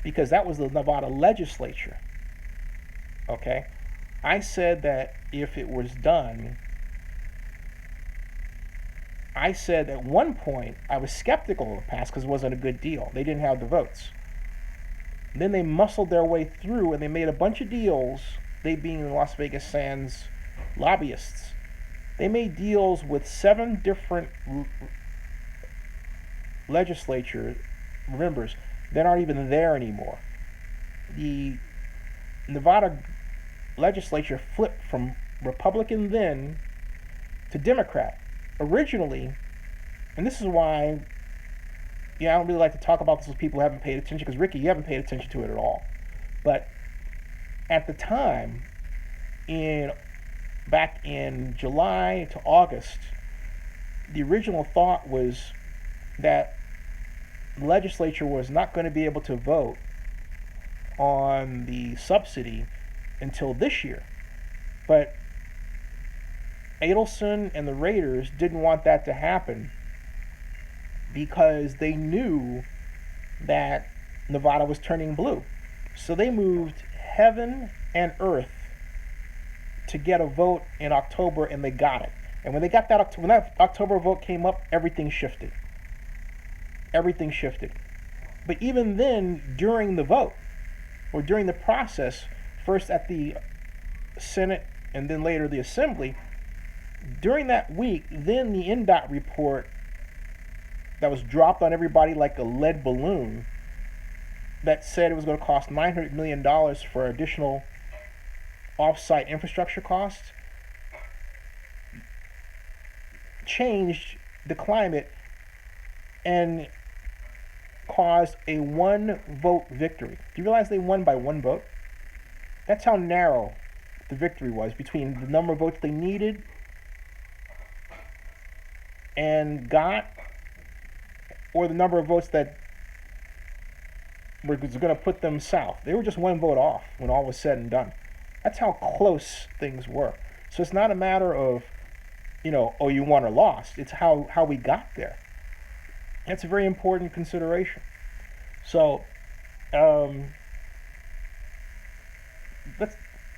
because that was the Nevada legislature. Okay? I said that if it was done, I said at one point I was skeptical of the pass because it wasn't a good deal. They didn't have the votes. Then they muscled their way through and they made a bunch of deals, they being the Las Vegas Sands lobbyists. They made deals with 7 different legislature members that aren't even there anymore. The Nevada legislature flipped from Republican then to Democrat. Originally, and this is why, I don't really like to talk about this with people who haven't paid attention, because Ricky, you haven't paid attention to it at all. But at the time, back in July to August, the original thought was that the legislature was not going to be able to vote on the subsidy until this year. But Adelson and the Raiders didn't want that to happen because they knew that Nevada was turning blue. So they moved heaven and earth to get a vote in October, and they got it. And when that October vote came up, everything shifted. Everything shifted. But even then, during the vote, or during the process, first at the Senate and then later the Assembly, during that week, then the NDOT report that was dropped on everybody like a lead balloon that said it was going to cost $900 million for additional off-site infrastructure costs, changed the climate and caused a 1-vote victory. Do you realize they won by 1 vote? That's how narrow the victory was between the number of votes they needed and got, or the number of votes that was going to put them south. They were just 1 vote off when all was said and done. That's how close things were. So it's not a matter of, oh, you won or lost. It's how we got there. That's a very important consideration. So,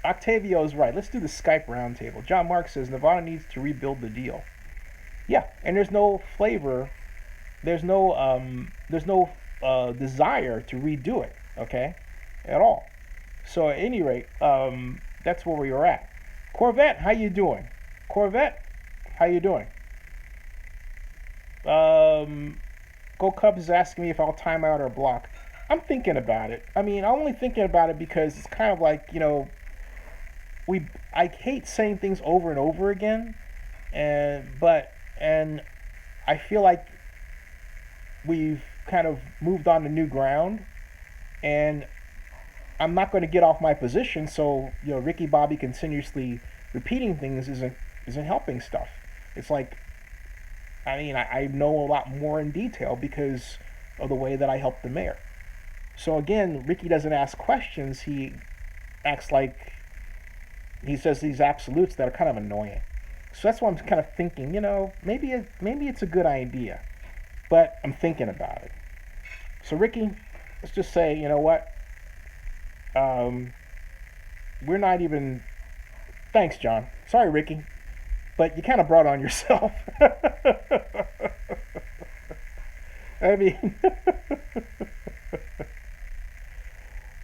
Octavio's right. Let's do the Skype roundtable. John Mark says Nevada needs to rebuild the deal. Yeah, and there's no flavor. There's no desire to redo it. Okay, at all. So at any rate, that's where we were at. Corvette, how you doing? Corvette, how you doing? Go Cubs is asking me if I'll time out or block. I'm thinking about it. I'm only thinking about it because it's kind of like, I hate saying things over and over again, and I feel like we've kind of moved on to new ground, and I'm not going to get off my position. So Ricky Bobby continuously repeating things isn't helping stuff. It's like, I know a lot more in detail because of the way that I helped the mayor. So again, Ricky doesn't ask questions. He acts like he says these absolutes that are kind of annoying. So that's why I'm kind of thinking, maybe it's a good idea, but I'm thinking about it. So Ricky, let's just say, you know what? We're not even. Thanks, John. Sorry, Ricky, but you kind of brought on yourself.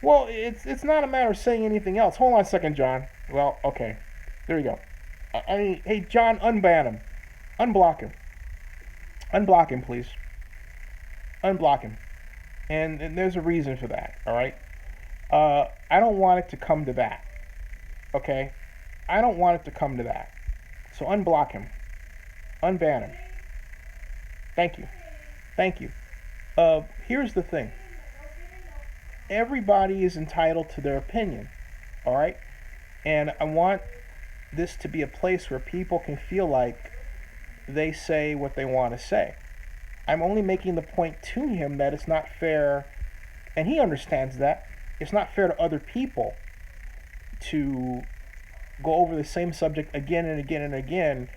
Well, it's not a matter of saying anything else. Hold on a second, John. Well, okay, there we go. Hey, John, unban him, unblock him, please. Unblock him, and there's a reason for that. All right. I don't want it to come to that. Okay, I don't want it to come to that. So unblock him, unban him. Thank you. Here's the thing. Everybody is entitled to their opinion, all right? And I want this to be a place where people can feel like they say what they want to say. I'm only making the point to him that it's not fair, and he understands that. It's not fair to other people to go over the same subject again and again and again,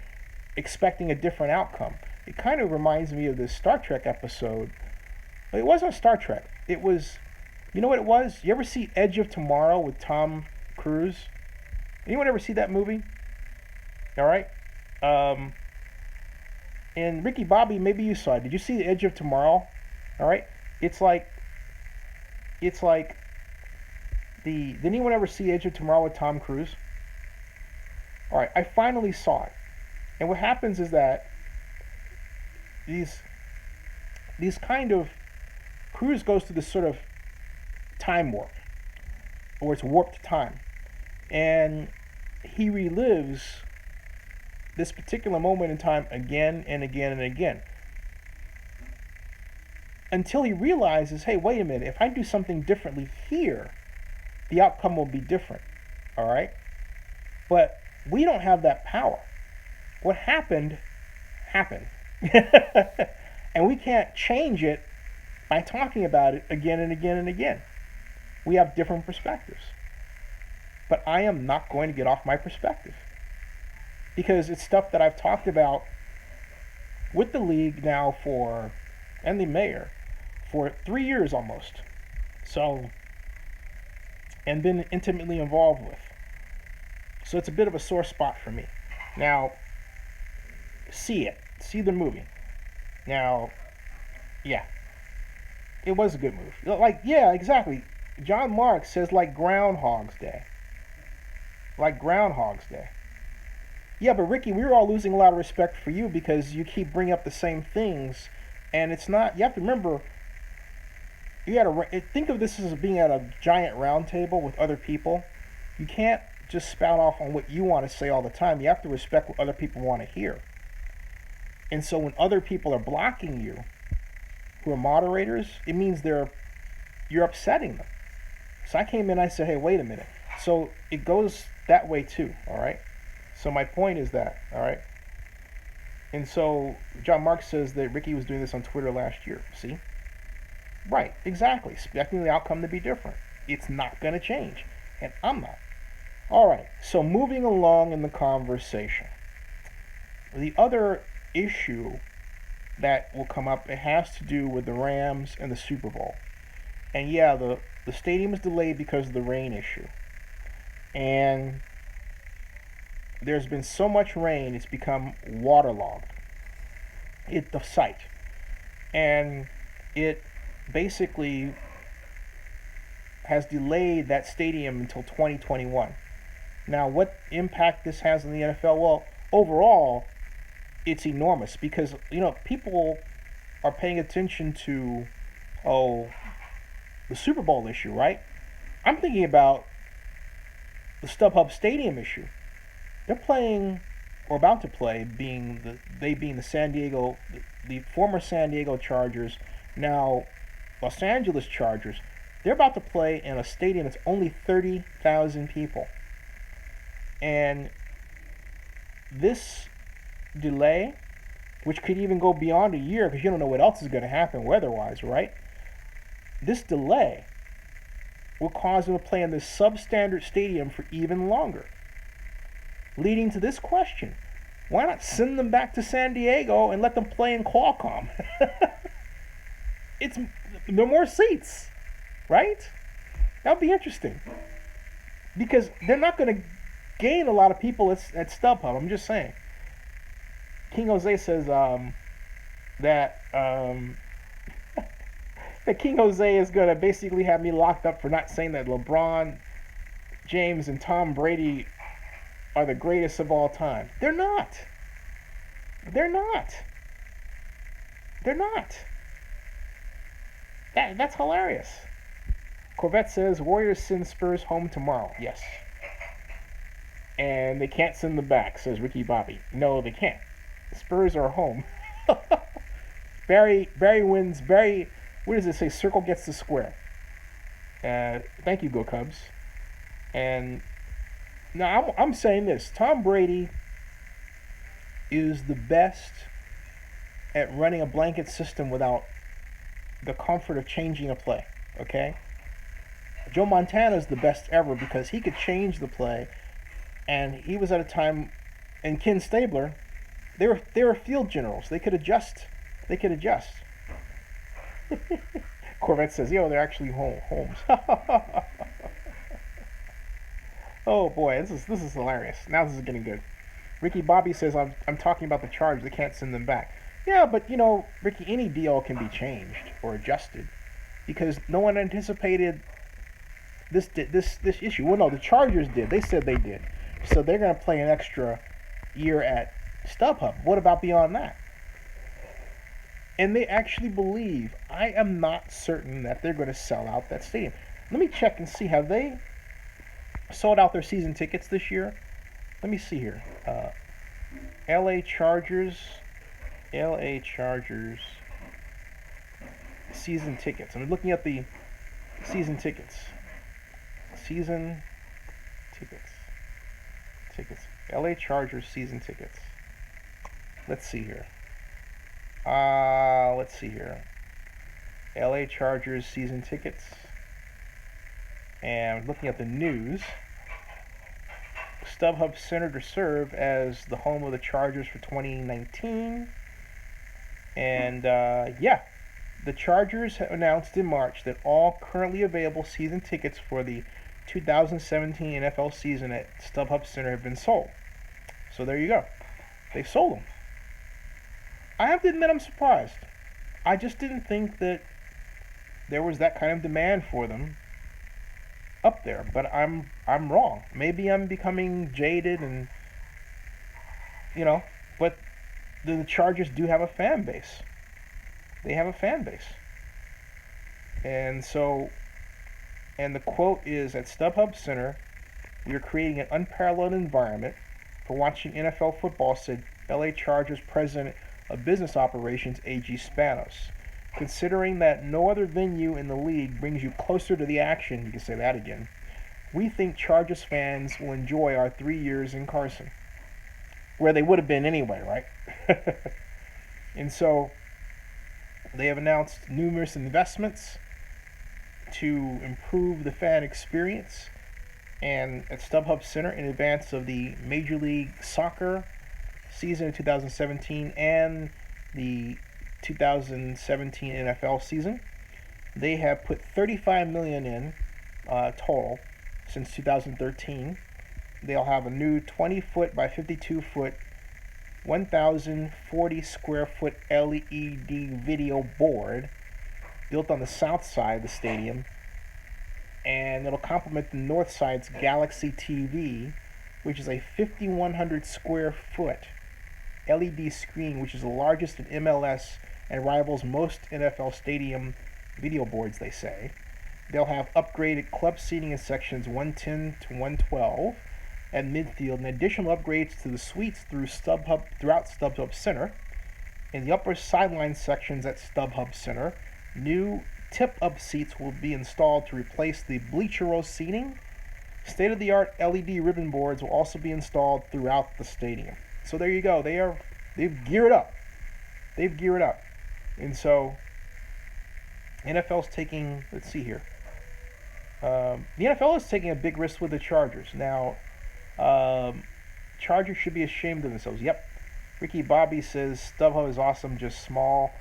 expecting a different outcome. It kind of reminds me of this Star Trek episode. It wasn't Star Trek. It was, you know what it was? You ever see Edge of Tomorrow with Tom Cruise? Anyone ever see that movie? All right. And Ricky Bobby, maybe you saw it. Did you see the Edge of Tomorrow? All right. It's like did anyone ever see Edge of Tomorrow with Tom Cruise? All right, I finally saw it. And what happens is that these kind of Cruise goes through this sort of time warp, or it's warped time, and he relives this particular moment in time again and again and again, until he realizes, hey, wait a minute, if I do something differently here, the outcome will be different. All right, but we don't have that power. What happened, and we can't change it by talking about it again and again and again. We have different perspectives. But I am not going to get off my perspective, because it's stuff that I've talked about with the league now and the mayor for 3 years almost. So, and been intimately involved with. So it's a bit of a sore spot for me. Now, see the movie. Now, yeah, it was a good movie. Like, yeah, exactly. John Mark says like Groundhog's Day. Like Groundhog's Day. Yeah, but Ricky, we were all losing a lot of respect for you because you keep bringing up the same things, and it's not. You have to remember. You got to think of this as being at a giant round table with other people. You can't just spout off on what you want to say all the time. You have to respect what other people want to hear. And so when other people are blocking you, who are moderators, it means you're upsetting them. So I came in, I said, hey, wait a minute. So it goes that way too, all right? So my point is that, all right? And so John Marks says that Ricky was doing this on Twitter last year. See? Right, exactly. Expecting the outcome to be different. It's not going to change. And I'm not. All right, so moving along in the conversation. The other issue that will come up, it has to do with the Rams and the Super Bowl. And yeah, the stadium is delayed because of the rain issue. And there's been so much rain, it's become waterlogged. The site. And it basically has delayed that stadium until 2021. Now, what impact this has on the NFL? Well, overall, it's enormous because, people are paying attention to, the Super Bowl issue, right? I'm thinking about the StubHub Stadium issue. They're playing, or about to play, being the San Diego, the former San Diego Chargers, now Los Angeles Chargers. They're about to play in a stadium that's only 30,000 people. And this delay, which could even go beyond a year because you don't know what else is going to happen weather-wise, right? This delay will cause them to play in this substandard stadium for even longer. Leading to this question: why not send them back to San Diego and let them play in Qualcomm? There are more seats, right? That'll be interesting. Because they're not going to gain a lot of people at StubHub. I'm just saying. King Jose says that that King Jose is going to basically have me locked up for not saying that LeBron James and Tom Brady are the greatest of all time. They're not. They're not. They're not. That's hilarious. Corvette says Warriors send Spurs home tomorrow. Yes. And they can't send them back, says Ricky Bobby. No, they can't. The Spurs are home. Barry wins. Barry, what does it say? Circle gets the square. Thank you, Go Cubs. And now I'm saying this. Tom Brady is the best at running a blanket system without the comfort of changing a play. Okay? Joe Montana is the best ever because he could change the play, and he was at a time, and Ken Stabler, they were field generals. They could adjust. Corvette says, they're actually homes. Oh boy, this is hilarious. Now this is getting good. Ricky Bobby says, I'm talking about the charge. They can't send them back. Yeah, but Ricky, any deal can be changed or adjusted because no one anticipated this issue. Well, no, the Chargers did. They said they did. So they're going to play an extra year at StubHub. What about beyond that? And they actually believe, I am not certain that they're going to sell out that stadium. Let me check and see. Have they sold out their season tickets this year? Let me see here. LA Chargers season tickets. I'm looking at the season tickets. Tickets. LA Chargers season tickets. Let's see here. LA Chargers season tickets. And looking at the news, StubHub Center to serve as the home of the Chargers for 2019. And the Chargers announced in March that all currently available season tickets for the 2017 NFL season at StubHub Center have been sold. So there you go. They sold them. I have to admit I'm surprised. I just didn't think that there was that kind of demand for them up there, but I'm wrong. Maybe I'm becoming jaded and but the Chargers do have a fan base. They have a fan base. And the quote is, at StubHub Center, we are creating an unparalleled environment for watching NFL football, said LA Chargers president of Business Operations, AG Spanos. Considering that no other venue in the league brings you closer to the action, you can say that again, we think Chargers fans will enjoy our 3 years in Carson, where they would have been anyway, right? And so they have announced numerous investments to improve the fan experience and at StubHub Center in advance of the Major League Soccer season of 2017 and the 2017 NFL season. They have put $35 million in total since 2013. They'll have a new 20-foot by 52-foot, 1,040 square foot LED video board built on the south side of the stadium, and it'll complement the north side's Galaxy TV, which is a 5,100 square foot LED screen, which is the largest in MLS and rivals most NFL stadium video boards, they say. They'll have upgraded club seating in sections 110 to 112 at midfield, and additional upgrades to the suites throughout StubHub Center. In the upper sideline sections at StubHub Center, new tip-up seats will be installed to replace the bleacher row seating. State-of-the-art LED ribbon boards will also be installed throughout the stadium. So there you go. They've geared up. They've geared up. And so NFL's taking, let's see here. The NFL is taking a big risk with the Chargers. Now, Chargers should be ashamed of themselves. Yep. Ricky Bobby says StubHub is awesome, just small.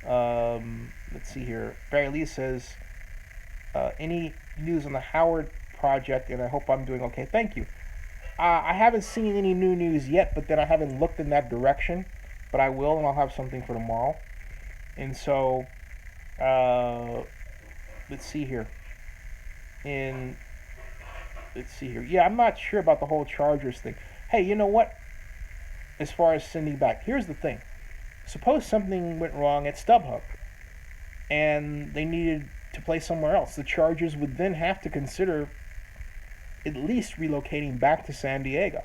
Let's see here. Barry Lee says, any news on the Howard project, and I hope I'm doing okay. Thank you. I haven't seen any new news yet, but then I haven't looked in that direction. But I will, and I'll have something for tomorrow. And so, let's see here. Let's see here. Yeah, I'm not sure about the whole Chargers thing. Hey, you know what? As far as sending back, here's the thing. Suppose something went wrong at StubHub, and they needed to play somewhere else. The Chargers would then have to consider at least relocating back to San Diego.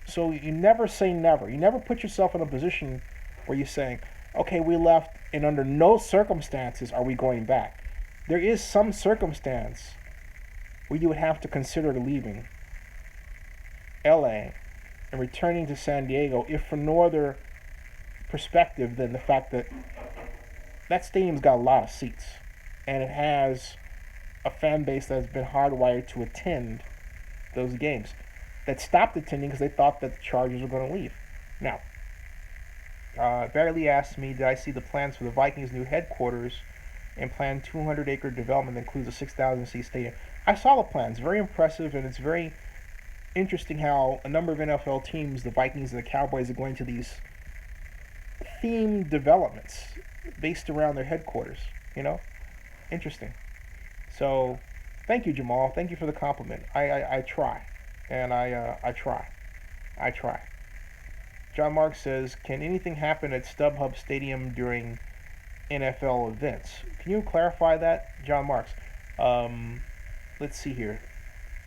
So you never say never. You never put yourself in a position where you're saying, okay, we left, and under no circumstances are we going back. There is some circumstance where you would have to consider leaving LA and returning to San Diego, if for no other perspective than the fact that that stadium's got a lot of seats, and it has a fan base that has been hardwired to attend those games, that stopped attending because they thought that the Chargers were going to leave. Now, Barry Lee asked me, did I see the plans for the Vikings' new headquarters and planned 200-acre development that includes a 6,000-seat stadium? I saw the plans. Very impressive, and it's very interesting how a number of NFL teams, the Vikings and the Cowboys, are going to these themed developments based around their headquarters. You know? Interesting. So, thank you, Jamal. Thank you for the compliment. I try. And I try. John Mark says, can anything happen at StubHub Stadium during NFL events? Can you clarify that, John Marks? Let's see here.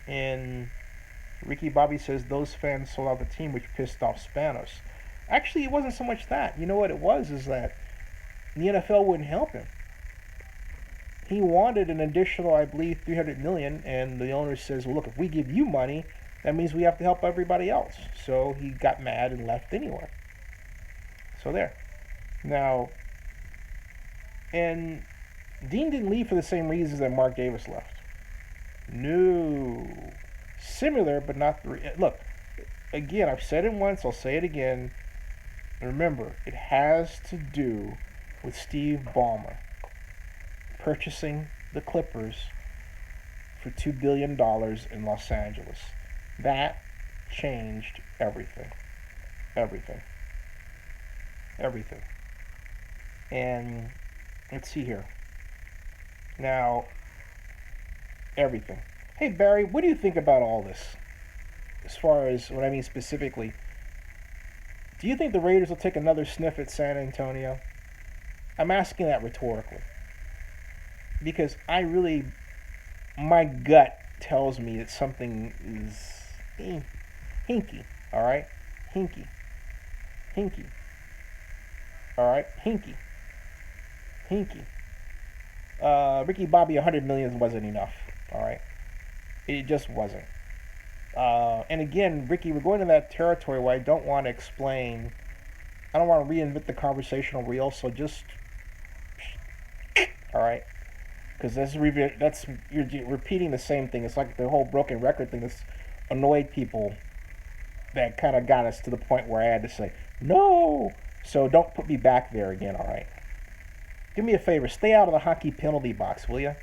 And Ricky Bobby says, those fans sold out the team, which pissed off Spanos. Actually, it wasn't so much that. You know what it was, is that the NFL wouldn't help him. He wanted an additional, I believe, $300 million, and the owner says, well, look, if we give you money, that means we have to help everybody else. So he got mad and left anyway. So there. Now, and Dean didn't leave for the same reasons that Mark Davis left. No. Similar, but not the... Look, again, I've said it once, I'll say it again. Remember, it has to do with Steve Ballmer purchasing the Clippers for $2 billion in Los Angeles. That changed everything. Everything. And let's see here. Now, everything. Hey, Barry, what do you think about all this? As far as what I mean specifically, do you think the Raiders will take another sniff at San Antonio? I'm asking that rhetorically. Because my gut tells me that something is hinky, all right? Hinky. All right, hinky. Ricky Bobby, 100 million wasn't enough. All right, it just wasn't. And again, Ricky, we're going to that territory where I don't want to explain. I don't want to reinvent the conversational wheel. So just, all right, because that's you're repeating the same thing. It's like the whole broken record thing that's annoyed people. That kind of got us to the point where I had to say no. So don't put me back there again. All right. Do me a favor. Stay out of the hockey penalty box, will you?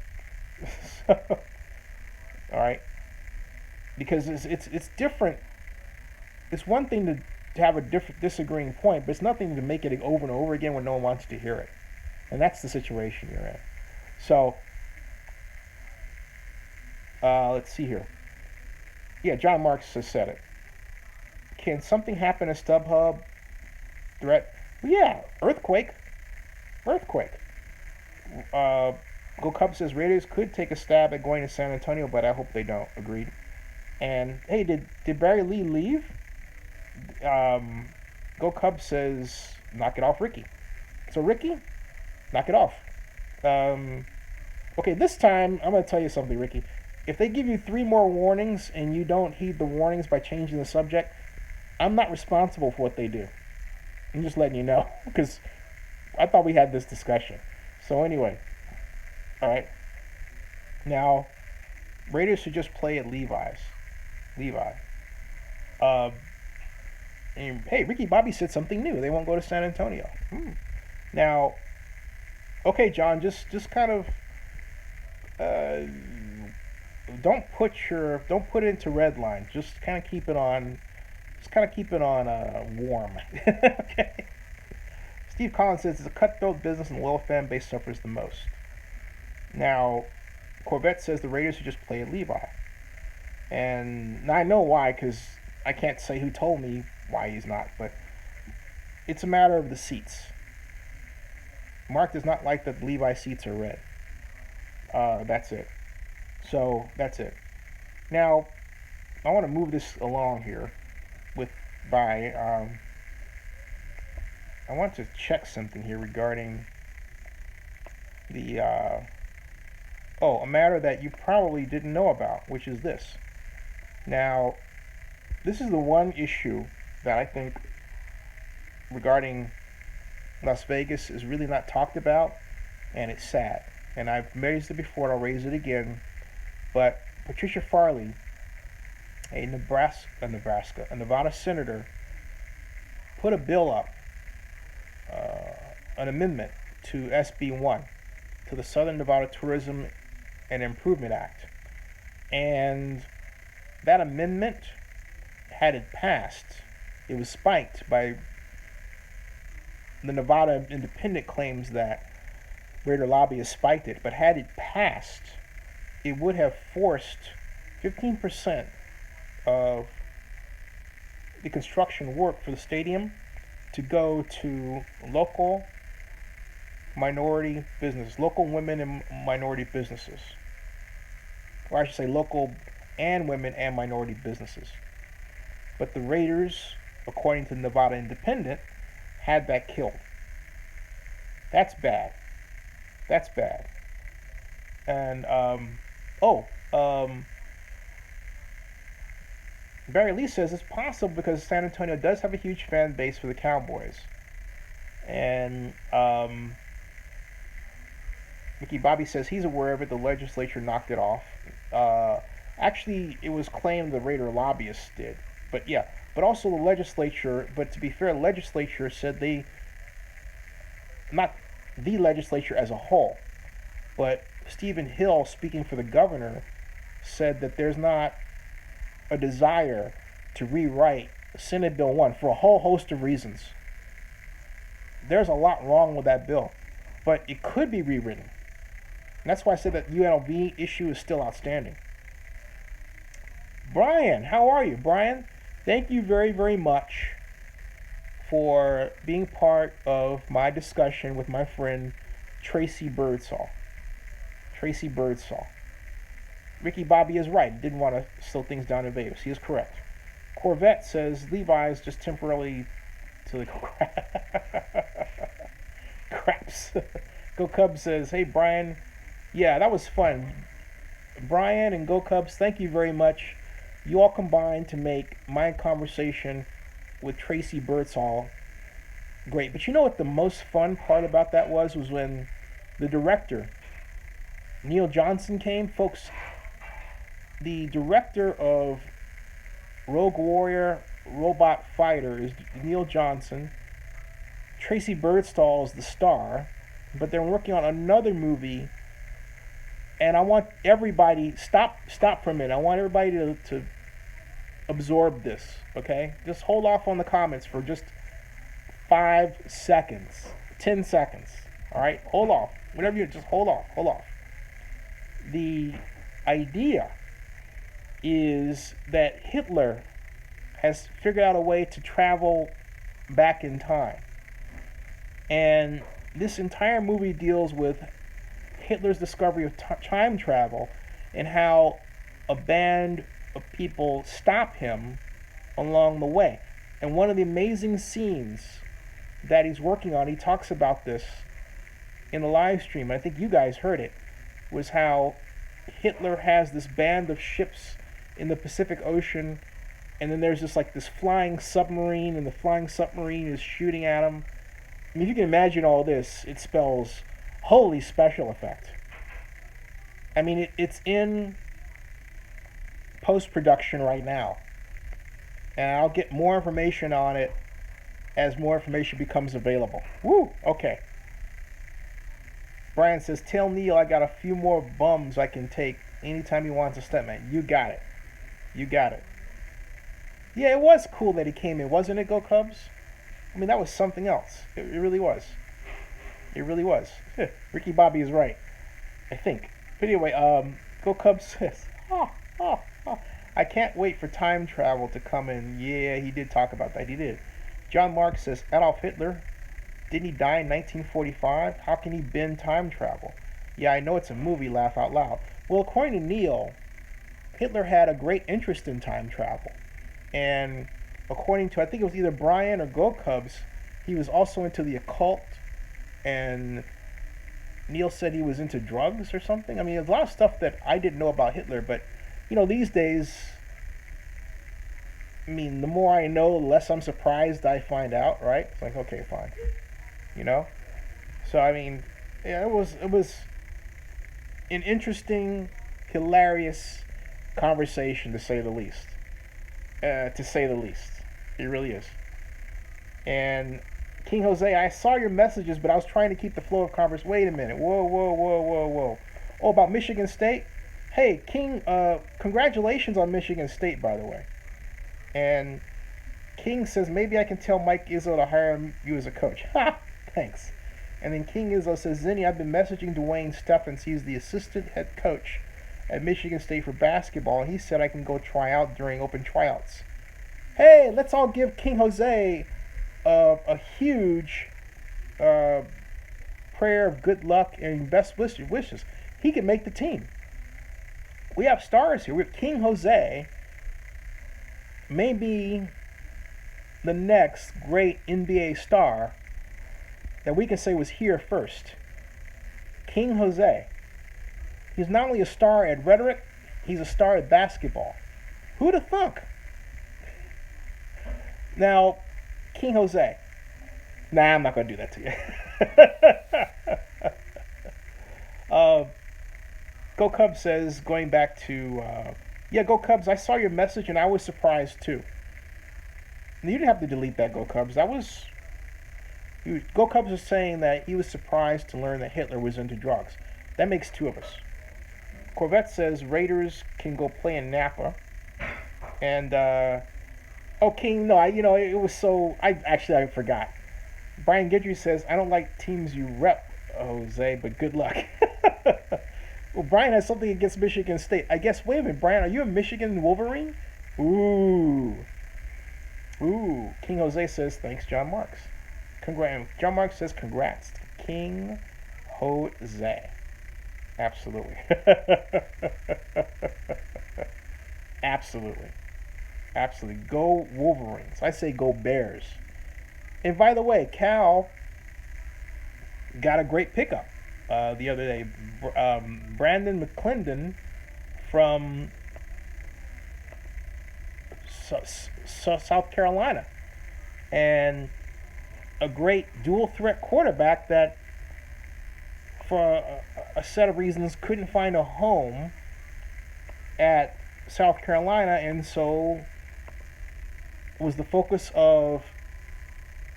All right. Because it's different. It's one thing to have a different disagreeing point, but it's nothing to make it over and over again when no one wants to hear it. And that's the situation you're in. So let's see here. Yeah, John Marks has said it. Can something happen at StubHub? Threat? Well, yeah, earthquake. Go Cubs says Raiders could take a stab at going to San Antonio, but I hope they don't. Agreed. And hey, did Barry Lee leave? Go Cubs says knock it off, Ricky. So Ricky, knock it off. Okay, this time I'm gonna tell you something, Ricky. If they give you 3 more warnings and you don't heed the warnings by changing the subject, I'm not responsible for what they do. I'm just letting you know because I thought we had this discussion. So anyway, all right. Now, Raiders should just play at Levi. And, hey, Ricky Bobby said something new. They won't go to San Antonio. Now, okay, John, just kind of don't put it into red line. Just kind of keep it on. Warm. Okay. Steve Collins says it's a cutthroat business and the loyal fan base suffers the most. Now, Corvette says the Raiders should just play at Levi. And I know why, because I can't say who told me why he's not, but it's a matter of the seats. Mark does not like that the Levi seats are red. That's it. So, that's it. Now, I want to move this along here I want to check something here regarding the a matter that you probably didn't know about, which is this. Now, this is the one issue that I think regarding Las Vegas is really not talked about, and it's sad. And I've raised it before, and I'll raise it again. But Patricia Farley, a Nevada senator, put a bill up, an amendment to SB 1, to the Southern Nevada Tourism and Improvement Act. And that amendment, had it passed, it was spiked by the Nevada Independent claims that Raider lobbyists spiked it, but had it passed, it would have forced 15% of the construction work for the stadium to go to local minority businesses, local women and minority businesses. Or I should say local and women and minority businesses. But the Raiders, according to Nevada Independent, had that killed. That's bad. And, Barry Lee says it's possible because San Antonio does have a huge fan base for the Cowboys. And Ricky Bobby says he's aware of it. The legislature knocked it off. Actually, it was claimed the Raider lobbyists did. But yeah, but also the legislature, but to be fair, the legislature said not the legislature as a whole, but Stephen Hill, speaking for the governor, said that there's not a desire to rewrite Senate Bill 1 for a whole host of reasons. There's a lot wrong with that bill, but it could be rewritten. And that's why I said that UNLV issue is still outstanding. Brian, how are you? Brian, thank you very, very much for being part of my discussion with my friend Tracy Birdsall. Ricky Bobby is right. Didn't want to slow things down in Vegas. He is correct. Corvette says Levi's just temporarily to the Craps. Go Cubs says, hey, Brian. Yeah, that was fun. Brian and Go Cubs, thank you very much. You all combined to make my conversation with Tracy Birdsall great. But you know what the most fun part about that was when the director, Neil Johnson, came. Folks, the director of Rogue Warrior Robot Fighter is Neil Johnson. Tracy Birdsall is the star. But they're working on another movie. And I want everybody, stop for a minute. I want everybody to absorb this, okay? Just hold off on the comments for just 5 seconds, 10 seconds, all right? Hold off. Whatever you, just hold off. The idea is that Hitler has figured out a way to travel back in time. And this entire movie deals with Hitler's discovery of time travel and how a band of people stop him along the way. And one of the amazing scenes that he's working on, he talks about this in a live stream, I think you guys heard it, was how Hitler has this band of ships in the Pacific Ocean, and then there's this flying submarine, and the flying submarine is shooting at him. I mean, if you can imagine all this, it spells holy special effect. I mean, it's in post-production right now. And I'll get more information on it as more information becomes available. Woo! Okay. Brian says, tell Neil I got a few more bums I can take anytime he wants a stuntman. You got it. Yeah, it was cool that he came in, wasn't it, Go Cubs? I mean, that was something else. It really was. Ricky Bobby is right, I think. But anyway, Go Cubs says, I can't wait for time travel to come in. Yeah, he did talk about that. He did. John Mark says, Adolf Hitler, didn't he die in 1945? How can he bend time travel? Yeah, I know it's a movie, laugh out loud. Well, according to Neil, Hitler had a great interest in time travel. And according to, I think it was either Brian or Go Cubs, he was also into the occult. And Neil said he was into drugs or something. I mean, there's a lot of stuff that I didn't know about Hitler, but, you know, these days, I mean, the more I know, the less I'm surprised I find out, right? It's like, okay, fine. You know? So, I mean, yeah, it was an interesting, hilarious conversation, to say the least. It really is. And King Jose, I saw your messages, but I was trying to keep the flow of conversation. Wait a minute. Whoa. Oh, about Michigan State? Hey, King, congratulations on Michigan State, by the way. And King says, maybe I can tell Mike Izzo to hire you as a coach. Ha! Thanks. And then King Izzo says, Zinni, I've been messaging Dwayne Steffens. He's the assistant head coach at Michigan State for basketball. And he said I can go try out during open tryouts. Hey, let's all give King Jose a huge prayer of good luck and best wishes. He can make the team. We have stars here. We have King Jose, maybe the next great NBA star that we can say was here first. King Jose. He's not only a star at rhetoric, he's a star at basketball. Who'd have thunk? Now, King Jose. Nah, I'm not going to do that to you. Go Cubs says, going back to, Go Cubs, I saw your message and I was surprised too. And you didn't have to delete that, Go Cubs. Go Cubs is saying that he was surprised to learn that Hitler was into drugs. That makes two of us. Corvette says Raiders can go play in Napa. And, King, no, it was so, I forgot. Brian Guidry says, I don't like teams you rep, Jose, but good luck. Well, Brian has something against Michigan State. I guess, wait a minute, Brian, are you a Michigan Wolverine? Ooh. King Jose says, thanks, John Marks. John Marks says, congrats to King Jose. Absolutely. Absolutely. Go Wolverines. I say go Bears. And by the way, Cal got a great pickup the other day. Brandon McClendon from South Carolina, and a great dual threat quarterback that, for a set of reasons, couldn't find a home at South Carolina, and so was the focus of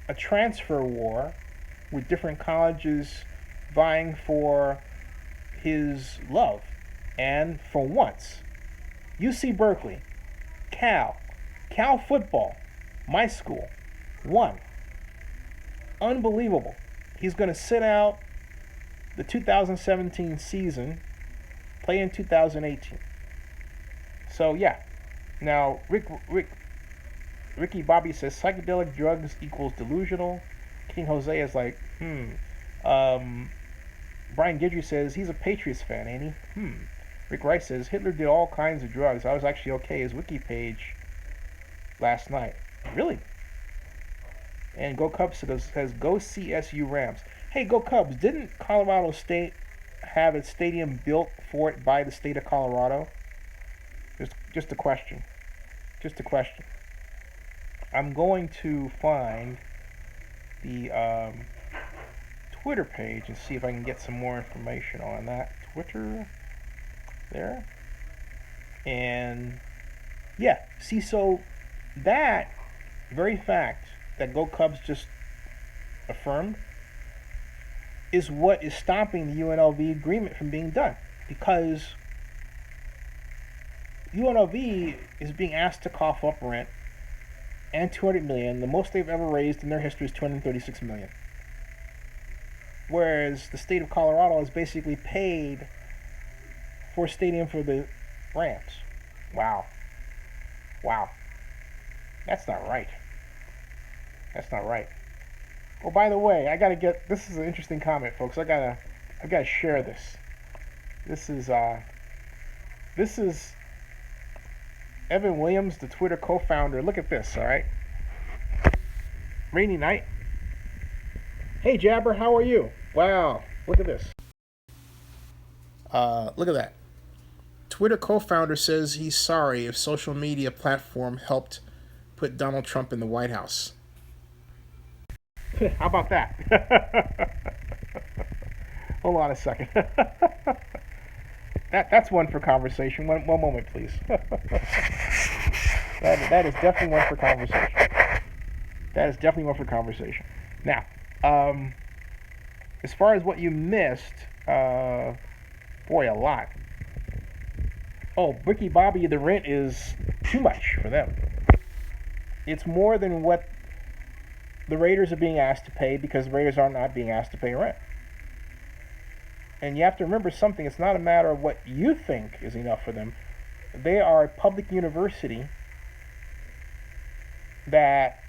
a transfer war with different colleges vying for his love. And for once, UC Berkeley, Cal football, my school, won. Unbelievable. He's going to sit out the 2017 season, play in 2018. So yeah. Now Ricky Bobby says psychedelic drugs equals delusional. King Jose is like, Brian Guidry says he's a Patriots fan, ain't he? Rick Rice says Hitler did all kinds of drugs. I was actually okay. His wiki page last night. Really? And Go Cubs says go CSU Rams. Hey, Go Cubs! Didn't Colorado State have its stadium built for it by the state of Colorado? Just a question. Just a question. I'm going to find the Twitter page and see if I can get some more information on that. Twitter, there. And yeah, see, so that very fact that Go Cubs just affirmed is what is stopping the UNLV agreement from being done, because UNLV is being asked to cough up rent and $200 million. The most they've ever raised in their history is $236 million. Whereas the state of Colorado has basically paid for a stadium for the Rams. Wow. That's not right. That's not right. Oh, by the way, this is an interesting comment, folks. I gotta share this. This is Evan Williams, the Twitter co-founder. Look at this, all right? Rainy night. Hey, Jabber, how are you? Wow, look at this. Look at that. Twitter co-founder says he's sorry if social media platform helped put Donald Trump in the White House. How about that? Hold on a second. That's one for conversation. One moment, please. that is definitely one for conversation. That is definitely one for conversation. Now, as far as what you missed, boy, a lot. Oh, Ricky Bobby, the rent is too much for them. It's more than what the Raiders are being asked to pay, because the Raiders are not being asked to pay rent. And you have to remember something. It's not a matter of what you think is enough for them. They are a public university that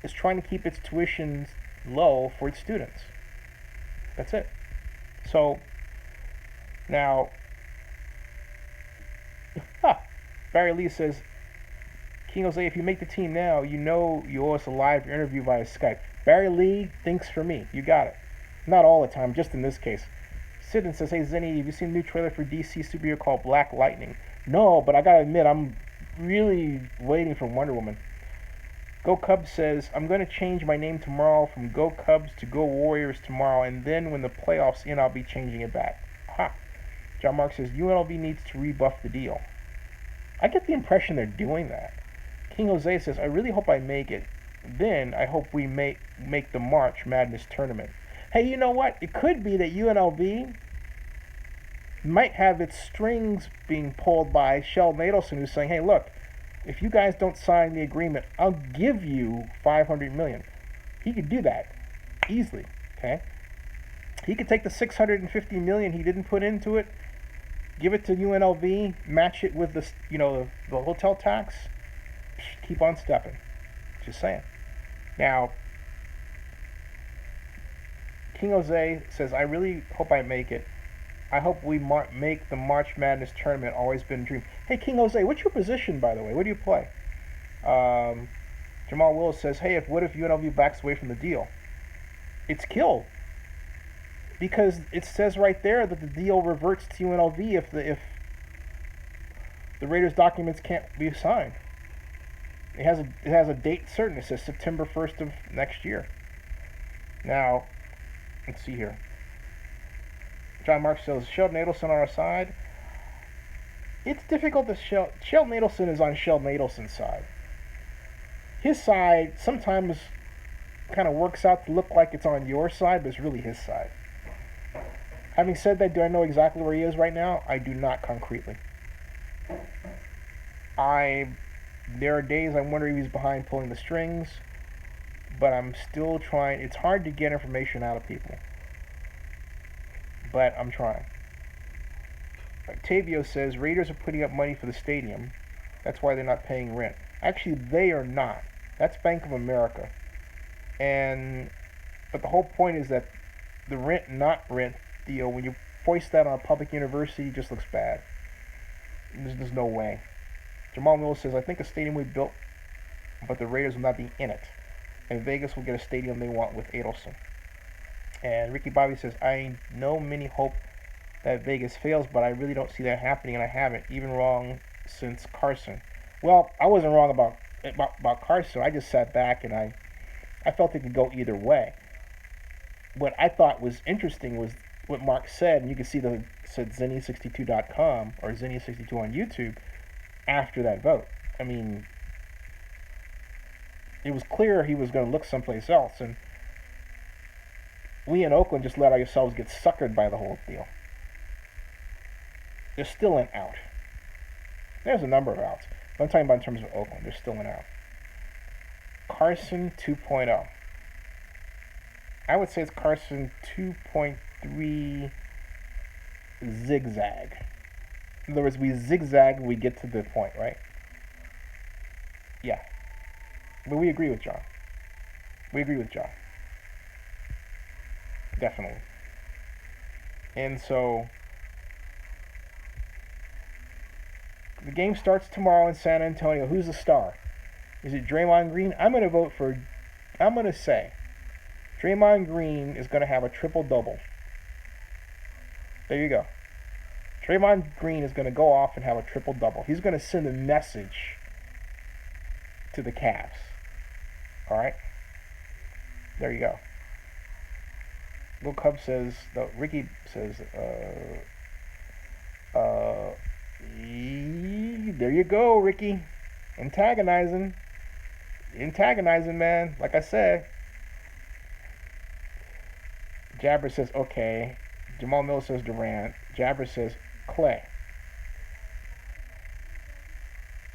is trying to keep its tuitions low for its students. That's it. So, now, Barry Lee says, King Jose, if you make the team now, you know you owe us a live interview via Skype. Barry Lee thinks for me. You got it. Not all the time, just in this case. Sidon says, hey, Zenny, have you seen the new trailer for DC superhero called Black Lightning? No, but I gotta admit, I'm really waiting for Wonder Woman. Go Cubs says, I'm going to change my name tomorrow from Go Cubs to Go Warriors tomorrow, and then when the playoffs end, I'll be changing it back. Ha! John Mark says, UNLV needs to rebuff the deal. I get the impression they're doing that. King Jose says, I really hope I make it. Then I hope we make the March Madness tournament. Hey, you know what? It could be that UNLV might have its strings being pulled by Sheldon Adelson, who's saying, hey, look, if you guys don't sign the agreement, I'll give you $500 million. He could do that easily, okay? He could take the $650 million he didn't put into it, give it to UNLV, match it with the hotel tax, keep on stepping. Just saying. Now, King Jose says, I really hope I make it. I hope we make the March Madness tournament. Always been a dream. Hey, King Jose, what's your position, by the way? What do you play? Jamal Willis says, hey, what if UNLV backs away from the deal? It's killed. Because it says right there that the deal reverts to UNLV if the Raiders documents can't be signed. It has a date certain. It says September 1st of next year. Now, let's see here. John Marks says Sheldon Adelson on our side. It's difficult to Sheldon Adelson is on Sheldon Adelson's side. His side sometimes kind of works out to look like it's on your side, but it's really his side. Having said that, do I know exactly where he is right now? I do not concretely. There are days I'm wondering if he's behind pulling the strings, but I'm still trying. It's hard to get information out of people, but I'm trying. Octavio says Raiders are putting up money for the stadium. That's why they're not paying rent. Actually, they are not. That's Bank of America. But the whole point is that the not rent deal, when you foist that on a public university, just looks bad. There's no way. Jamal Miller says, I think a stadium will be built, but the Raiders will not be in it. And Vegas will get a stadium they want with Adelson. And Ricky Bobby says, I know many hope that Vegas fails, but I really don't see that happening, and I haven't. Even wrong since Carson. Well, I wasn't wrong about Carson. I just sat back and I felt it could go either way. What I thought was interesting was what Mark said, and you can see said Zinni62.com or Zinni62 on YouTube after that vote. I mean, it was clear he was going to look someplace else, and we in Oakland just let ourselves get suckered by the whole deal. There's still an out. There's a number of outs. But I'm talking about in terms of Oakland. There's still an out. Carson 2.0. I would say it's Carson 2.3 zigzag. In other words, we zigzag, we get to the point, right? Yeah. But we agree with John. Definitely. And so the game starts tomorrow in San Antonio. Who's the star? Is it Draymond Green? I'm going to say Draymond Green is going to have a triple-double. There you go. Draymond Green is going to go off and have a triple-double. He's going to send a message to the Cavs. All right? There you go. Little Cub says, Ricky says, there you go, Ricky. Antagonizing, man. Like I said. Jabber says, okay. Jamal Miller says Durant. Jabber says Clay.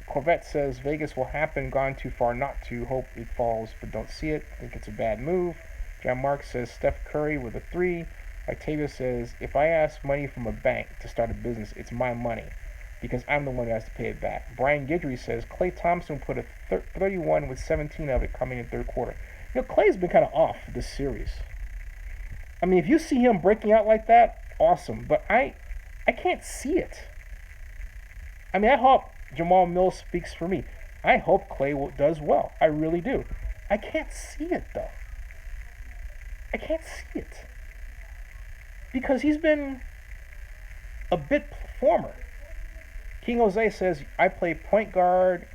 Corvette says Vegas will happen, gone too far not to. Hope it falls, but don't see it. Think it's a bad move. John Mark says Steph Curry with a 3. Octavia says, if I ask money from a bank to start a business, it's my money because I'm the one who has to pay it back. Brian Guidry says Klay Thompson put a 31 with 17 of it coming in third quarter. You know, Klay's been kind of off this series. I mean, if you see him breaking out like that, awesome. But I can't see it. I mean, I hope Jamal Mills speaks for me. I hope Klay does well. I really do. I can't see it, though. I can't see it. Because he's been a bit former. King Jose says, I play point guard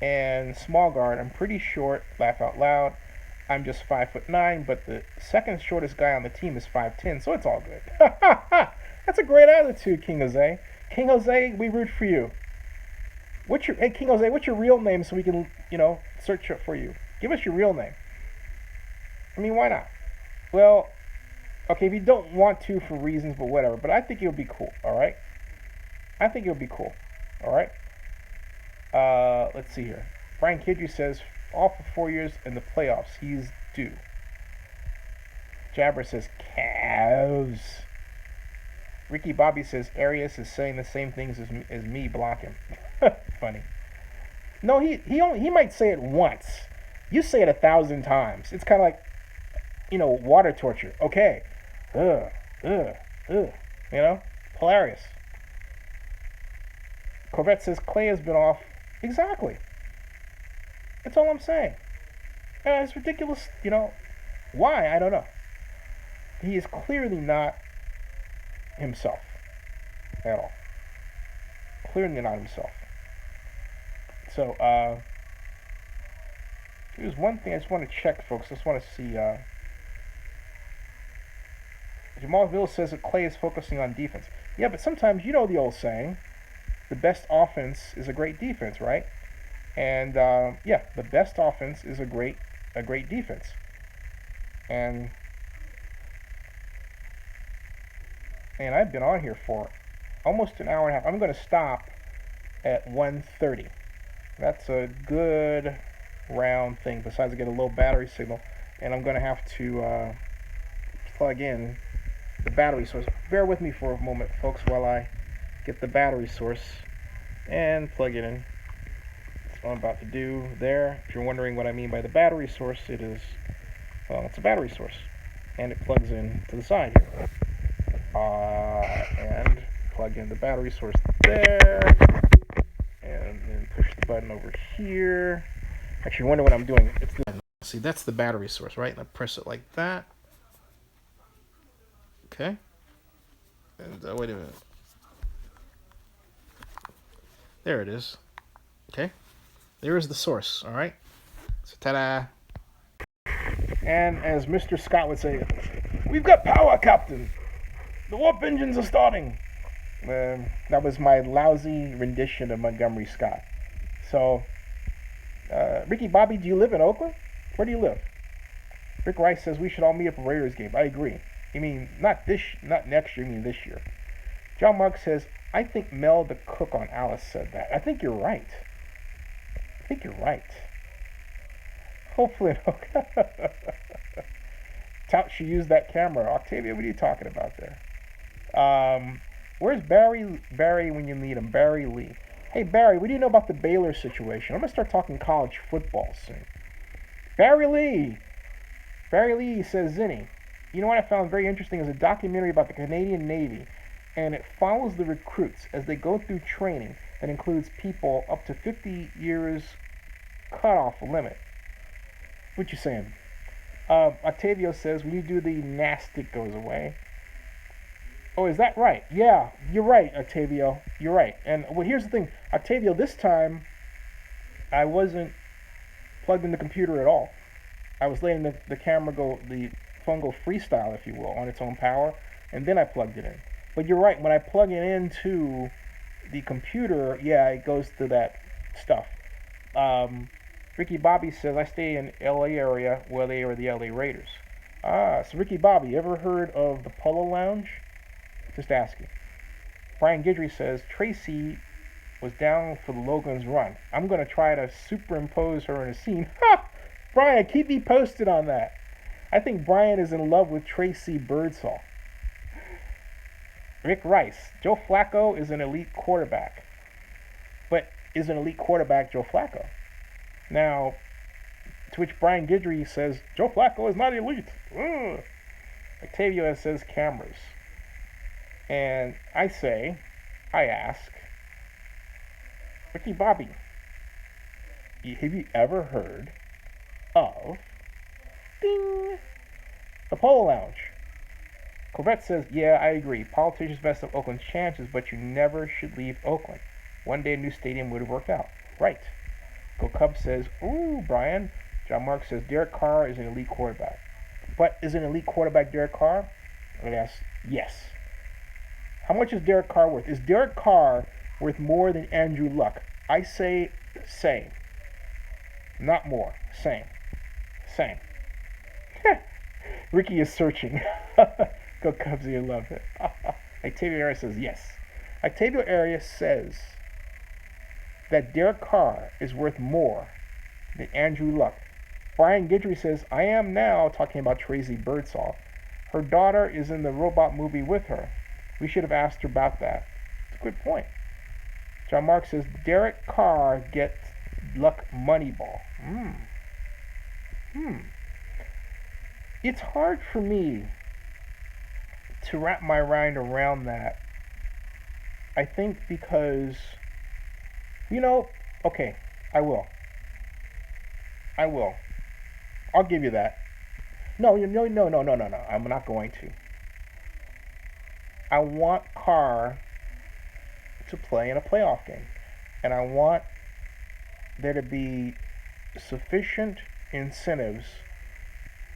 and small guard. I'm pretty short, laugh out loud. I'm just 5'9", but the second shortest guy on the team is 5'10", so it's all good. That's a great attitude, King Jose. King Jose, we root for you. Hey, King Jose, what's your real name so we can, search it for you? Give us your real name. I mean, why not? Well, okay, if you don't want to for reasons, but whatever. But I think it would be cool, all right? I think it would be cool, all right? Let's see here. Brian Kidry says, all for 4 years in the playoffs. He's due. Jabber says, Cavs. Ricky Bobby says, Arias is saying the same things as me, block him. Funny. No, he might say it once. You say it 1,000 times. It's kind of like, water torture. Okay. Hilarious. Corvette says Klay has been off. Exactly. That's all I'm saying. It's ridiculous, Why? I don't know. he is clearly not himself at all. Clearly not himself. So, here's one thing I just want to check, folks. I just want to see. Jamal Ville says that Clay is focusing on defense. Yeah, but sometimes, you know the old saying, the best offense is a great defense, right? And yeah, the best offense is a great defense. And I've been on here for almost an hour and a half. I'm going to stop at 1:30. That's a good round thing. Besides, I get a low battery signal, and I'm going to have to plug in the battery source. Bear with me for a moment, folks, while I get the battery source and plug it in. That's what I'm about to do there. If you're wondering what I mean by the battery source, it is, well, it's a battery source, and it plugs in to the side here. And plug in the battery source there, and then push the button over here. Actually, wonder what I'm doing. It's the, see, that's the battery source, right? And I press it like that. Okay. And wait a minute. There it is. Okay. There is the source. All right. So ta-da. And as Mr. Scott would say, we've got power, Captain. The warp engines are starting. That was my lousy rendition of Montgomery Scott. So, Ricky Bobby, do you live in Oakland? Where do you live? Rick Rice says we should all meet up for Raiders game. I agree. You mean not next year, you mean this year. John Mark says, I think Mel the cook on Alice said that. I think you're right. Hopefully, Tout, she used that camera. Octavia, what are you talking about there? Where's Barry when you meet him? Barry Lee. Hey, Barry, what do you know about the Baylor situation? I'm going to start talking college football soon. Barry Lee says, Zinni, you know what I found very interesting is a documentary about the Canadian Navy, and it follows the recruits as they go through training that includes people up to 50 years cutoff limit. What you saying? Octavio says, when you do the nastic goes away. Oh, is that right? Yeah, you're right, Octavio. You're right. And well, here's the thing, Octavio, this time I wasn't plugged in the computer at all. I was letting the camera go, the phone go freestyle, if you will, on its own power, and then I plugged it in. But you're right, when I plug it into the computer, yeah, it goes to that stuff. Ricky Bobby says, I stay in LA area where they are the LA Raiders. So Ricky Bobby, you ever heard of the Polo Lounge? Just asking. Brian Guidry says, Tracy was down for the Logan's run. I'm going to try to superimpose her in a scene. Ha! Brian, keep me posted on that. I think Brian is in love with Tracy Birdsall. Rick Rice, Joe Flacco is an elite quarterback. But is an elite quarterback Joe Flacco? Now, to which Brian Guidry says, Joe Flacco is not elite. Ugh. Octavio says cameras. And I ask, Ricky Bobby, have you ever heard of ding, the Polo Lounge? Corvette says, yeah, I agree. Politicians mess up Oakland's chances, but you never should leave Oakland. One day a new stadium would have worked out. Right. Go Cubs says, ooh, Brian. John Mark says, Derek Carr is an elite quarterback. But is an elite quarterback Derek Carr? I would ask, yes. How much is Derek Carr worth? Is Derek Carr worth more than Andrew Luck? I say same. Not more. Same. Ricky is searching. Go Cubs, you love it. Octavio Arias says yes. Octavio Arias says that Derek Carr is worth more than Andrew Luck. Brian Guidry says, I am now talking about Tracy Birdsall. Her daughter is in the robot movie with her. We should have asked her about that. It's a good point. John Mark says, Derek Carr gets Luck Moneyball. It's hard for me to wrap my mind around that. I think because, okay, I will. I'll give you that. No, no. I'm not going to. I want Carr to play in a playoff game. And I want there to be sufficient incentives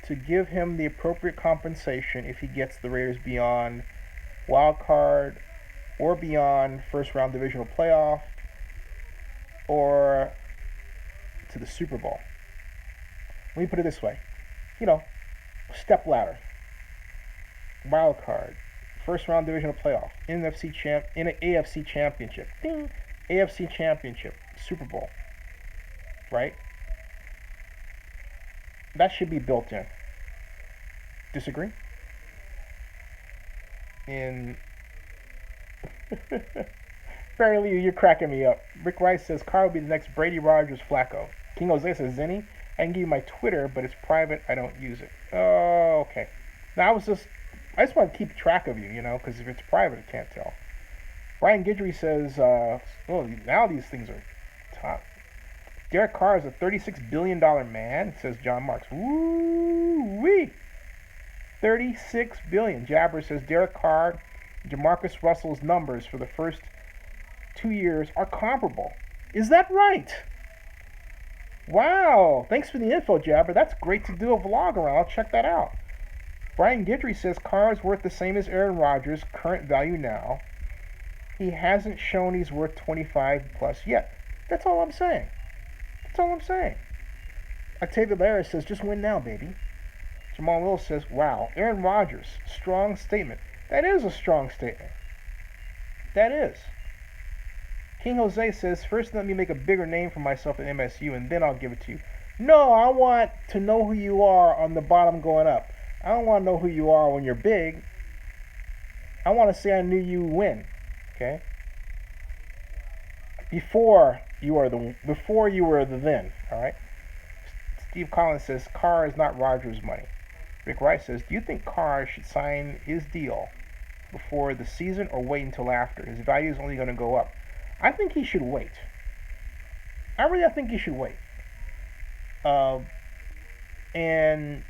to give him the appropriate compensation if he gets the Raiders beyond wild card or beyond first round divisional playoff or to the Super Bowl. Let me put it this way. Step ladder, wild card, first round divisional playoff, AFC championship, ding, AFC championship, Super Bowl, right? That should be built in. Disagree? In Barry Lee, you're cracking me up. Rick Rice says Carr will be the next Brady Rogers Flacco. King Jose says Zinni. I can give you my Twitter, but it's private. I don't use it. Oh, okay. Now I just want to keep track of you, because if it's private, I can't tell. Brian Guidry says, now these things are top. Derek Carr is a $36 billion man, says John Marks. Woo-wee! $36 billion. Jabber says Derek Carr and Jamarcus Russell's numbers for the first 2 years are comparable. Is that right? Wow. Thanks for the info, Jabber. That's great to do a vlog around. I'll check that out. Brian Guidry says Carr is worth the same as Aaron Rodgers' current value now. He hasn't shown he's worth 25 plus yet. That's all I'm saying. Octavia Lara says, just win now, baby. Jamal Willis says, wow, Aaron Rodgers, strong statement. That is a strong statement. That is. King Jose says, first let me make a bigger name for myself at MSU and then I'll give it to you. No, I want to know who you are on the bottom going up. I don't want to know who you are when you're big. I want to say I knew you win. Okay? Before you were the then. All right? Steve Collins says, Carr is not Rodgers' money. Rick Rice says, do you think Carr should sign his deal before the season or wait until after? His value is only going to go up. I think he should wait. I think he should wait. And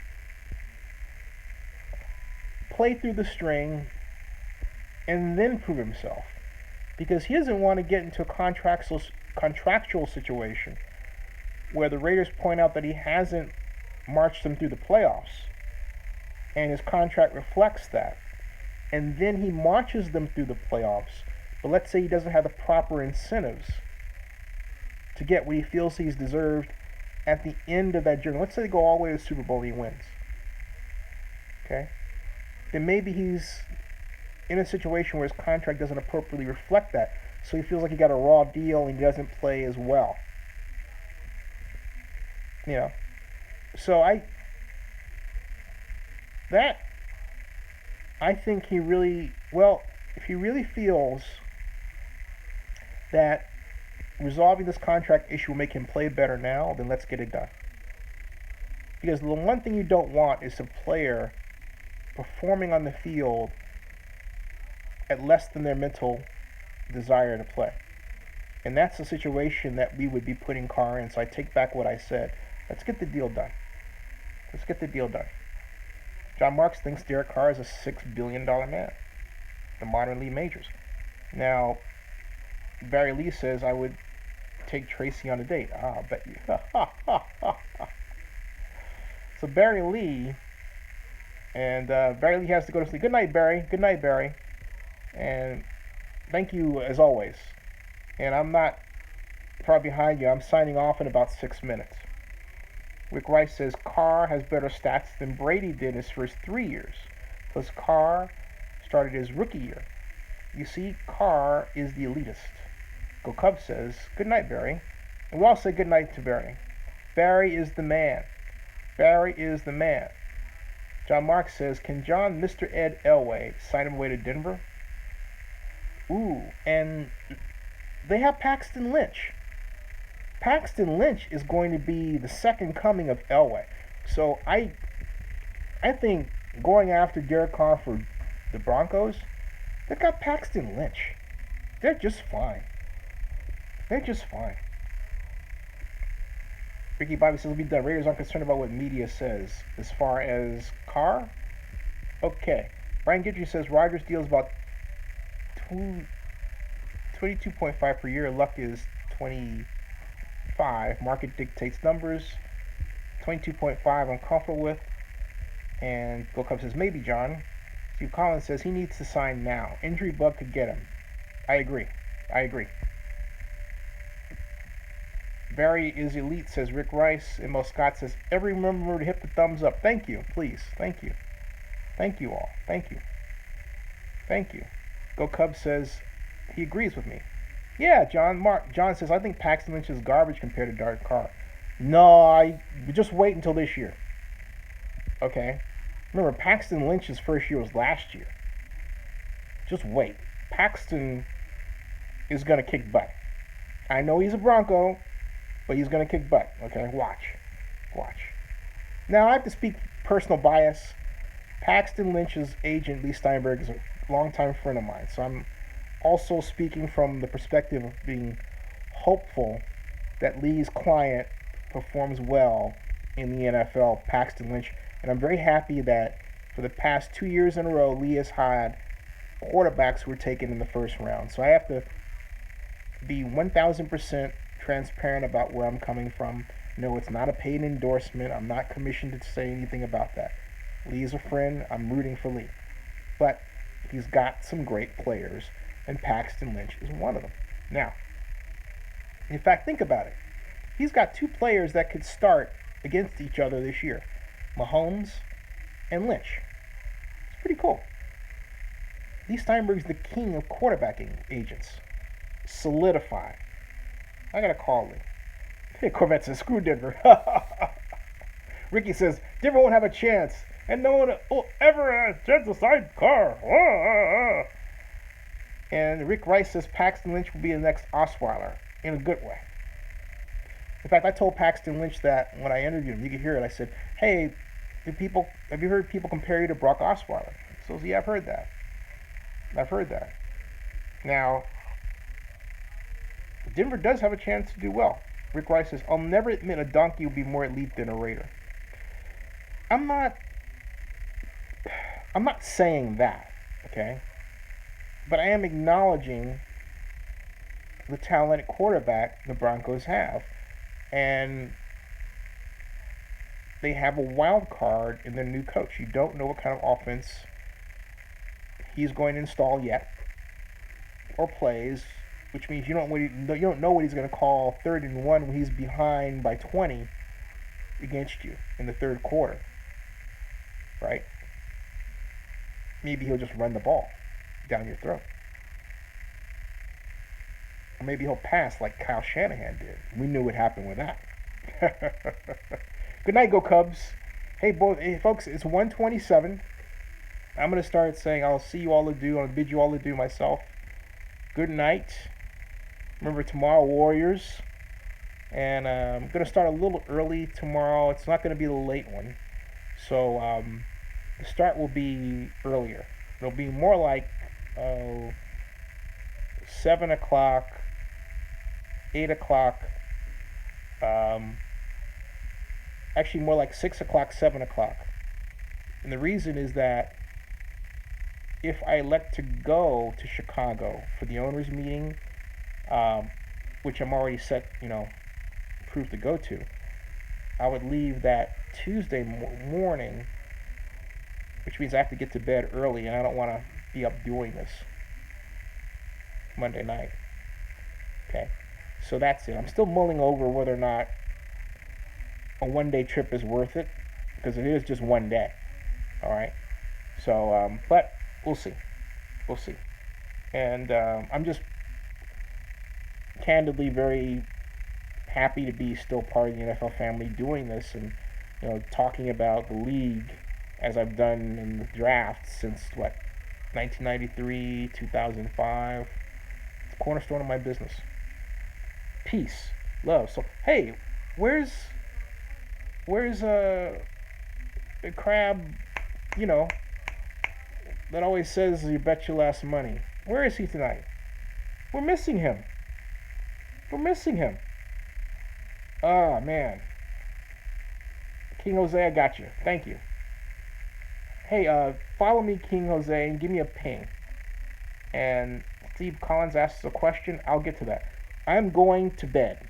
play through the string and then prove himself. Because he doesn't want to get into a contractual situation where the Raiders point out that he hasn't marched them through the playoffs. And his contract reflects that. And then he marches them through the playoffs. But let's say he doesn't have the proper incentives to get what he feels he's deserved at the end of that journey. Let's say they go all the way to the Super Bowl and he wins. Okay? Then maybe he's in a situation where his contract doesn't appropriately reflect that. So he feels like he got a raw deal and he doesn't play as well. So I think if he really feels that resolving this contract issue will make him play better now, then let's get it done. Because the one thing you don't want is a player performing on the field at less than their mental desire to play. And that's the situation that we would be putting Carr in. So I take back what I said. Let's get the deal done. John Marks thinks Derek Carr is a $6 billion man. The modern league majors. Now, Barry Lee says I would take Tracy on a date. I'll bet you. So Barry Lee, and Barry Lee has to go to sleep. Good night, Barry. And thank you as always. And I'm not far behind you. I'm signing off in about 6 minutes. Rick Rice says Carr has better stats than Brady did in his first 3 years. Plus Carr started his rookie year. You see, Carr is the elitist. Go Cubs says, good night, Barry. And we all say good night to Barry. Barry is the man. John Marks says, can John Mr. Ed Elway sign him away to Denver? Ooh, and they have Paxton Lynch. Paxton Lynch is going to be the second coming of Elway. So I think going after Derek Carr for the Broncos, they've got Paxton Lynch. They're just fine. Ricky Bobby says, "Will be done. Raiders aren't concerned about what media says as far as Carr." Okay. Brian Gidry says Rodgers deals about 22.5 per year. Luck is 25. Market dictates numbers. 22.5 I'm comfortable with. And Go Cubs says, maybe, John. Steve Collins says he needs to sign now. Injury bug could get him. I agree. Barry is elite, says Rick Rice. And Mo Scott says, every member to hit the thumbs up. Thank you, please. Thank you. Thank you all. Thank you. Thank you. Go Cubs says he agrees with me. Yeah, John says, I think Paxton Lynch is garbage compared to Derek Carr. No, just wait until this year. Okay? Remember, Paxton Lynch's first year was last year. Just wait. Paxton is going to kick butt. I know he's a Bronco, but he's going to kick butt. Okay? Watch. Now, I have to speak personal bias. Paxton Lynch's agent, Lee Steinberg, is a longtime friend of mine. So I'm also speaking from the perspective of being hopeful that Lee's client performs well in the NFL, Paxton Lynch. And I'm very happy that for the past 2 years in a row, Lee has had quarterbacks who were taken in the first round. So I have to be 1,000% transparent about where I'm coming from. No, it's not a paid endorsement. I'm not commissioned to say anything about that. Lee is a friend. I'm rooting for Lee. But he's got some great players, and Paxton Lynch is one of them. Now, in fact, think about it. He's got two players that could start against each other this year. Mahomes and Lynch. It's pretty cool. Lee Steinberg's the king of quarterbacking agents. Solidify. I gotta call Lee. Hey, Corvette says, screw Denver. Ricky says, Denver won't have a chance, and no one will ever have a chance to sign Carr. And Rick Rice says Paxton Lynch will be the next Osweiler, in a good way. In fact, I told Paxton Lynch that when I interviewed him. You could hear it. I said, hey, have you heard people compare you to Brock Osweiler? So, yeah, I've heard that. Now, Denver does have a chance to do well. Rick Rice says, I'll never admit a donkey will be more elite than a Raider. I'm not saying that, okay? But I am acknowledging the talented quarterback the Broncos have. And they have a wild card in their new coach. You don't know what kind of offense he's going to install yet or plays, which means you don't know what he's going to call 3rd and 1 when he's behind by 20 against you in the third quarter, right? Maybe he'll just run the ball down your throat. Or maybe he'll pass like Kyle Shanahan did. We knew what happened with that. Good night, Go Cubs. Hey, folks, it's 1:27. I'm going to start saying I'll see you all adieu. I'll bid you all adieu myself. Good night. Remember, tomorrow, Warriors. And I'm going to start a little early tomorrow. It's not going to be the late one. So the start will be earlier. It'll be more like 7 o'clock, 8 o'clock. Actually, more like 6 o'clock, 7 o'clock. And the reason is that if I elect to go to Chicago for the owners' meeting, which I'm already set, approved to go to, I would leave that Tuesday morning, which means I have to get to bed early, and I don't want to be up doing this Monday night. Okay, so that's it. I'm still mulling over whether or not a one-day trip is worth it, because it is just one day. All right, so but we'll see. And I'm just candidly very happy to be still part of the NFL family doing this, and talking about the league as I've done in the draft since 1993, 2005. It's a cornerstone of my business. Peace, love. So hey, where's a crab, that always says you bet your last money? Where is he tonight? We're missing him. Oh man. King Jose, I got you. Thank you. Hey, follow me, King Jose, and give me a ping. And Steve Collins asks a question. I'll get to that. I'm going to bed.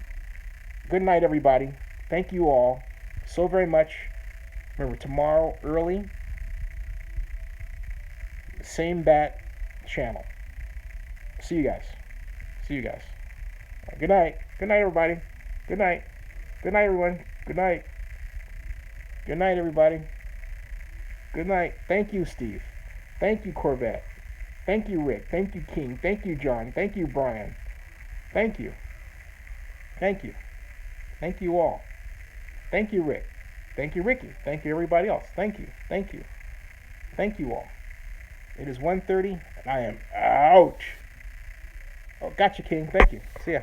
Good night, everybody. Thank you all so very much. Remember, tomorrow early, same bat channel. See you guys. See you guys. Good night. Good night, everybody. Good night. Good night, everyone. Good night. Good night, everybody. Good night. Thank you, Steve. Thank you, Corvette. Thank you, Rick. Thank you, King. Thank you, John. Thank you, Brian. Thank you. Thank you. Thank you all. Thank you, Rick. Thank you, Ricky. Thank you, everybody else. Thank you. Thank you. Thank you all. It is 1:30, and I am out. Oh, gotcha, King. Thank you. See ya.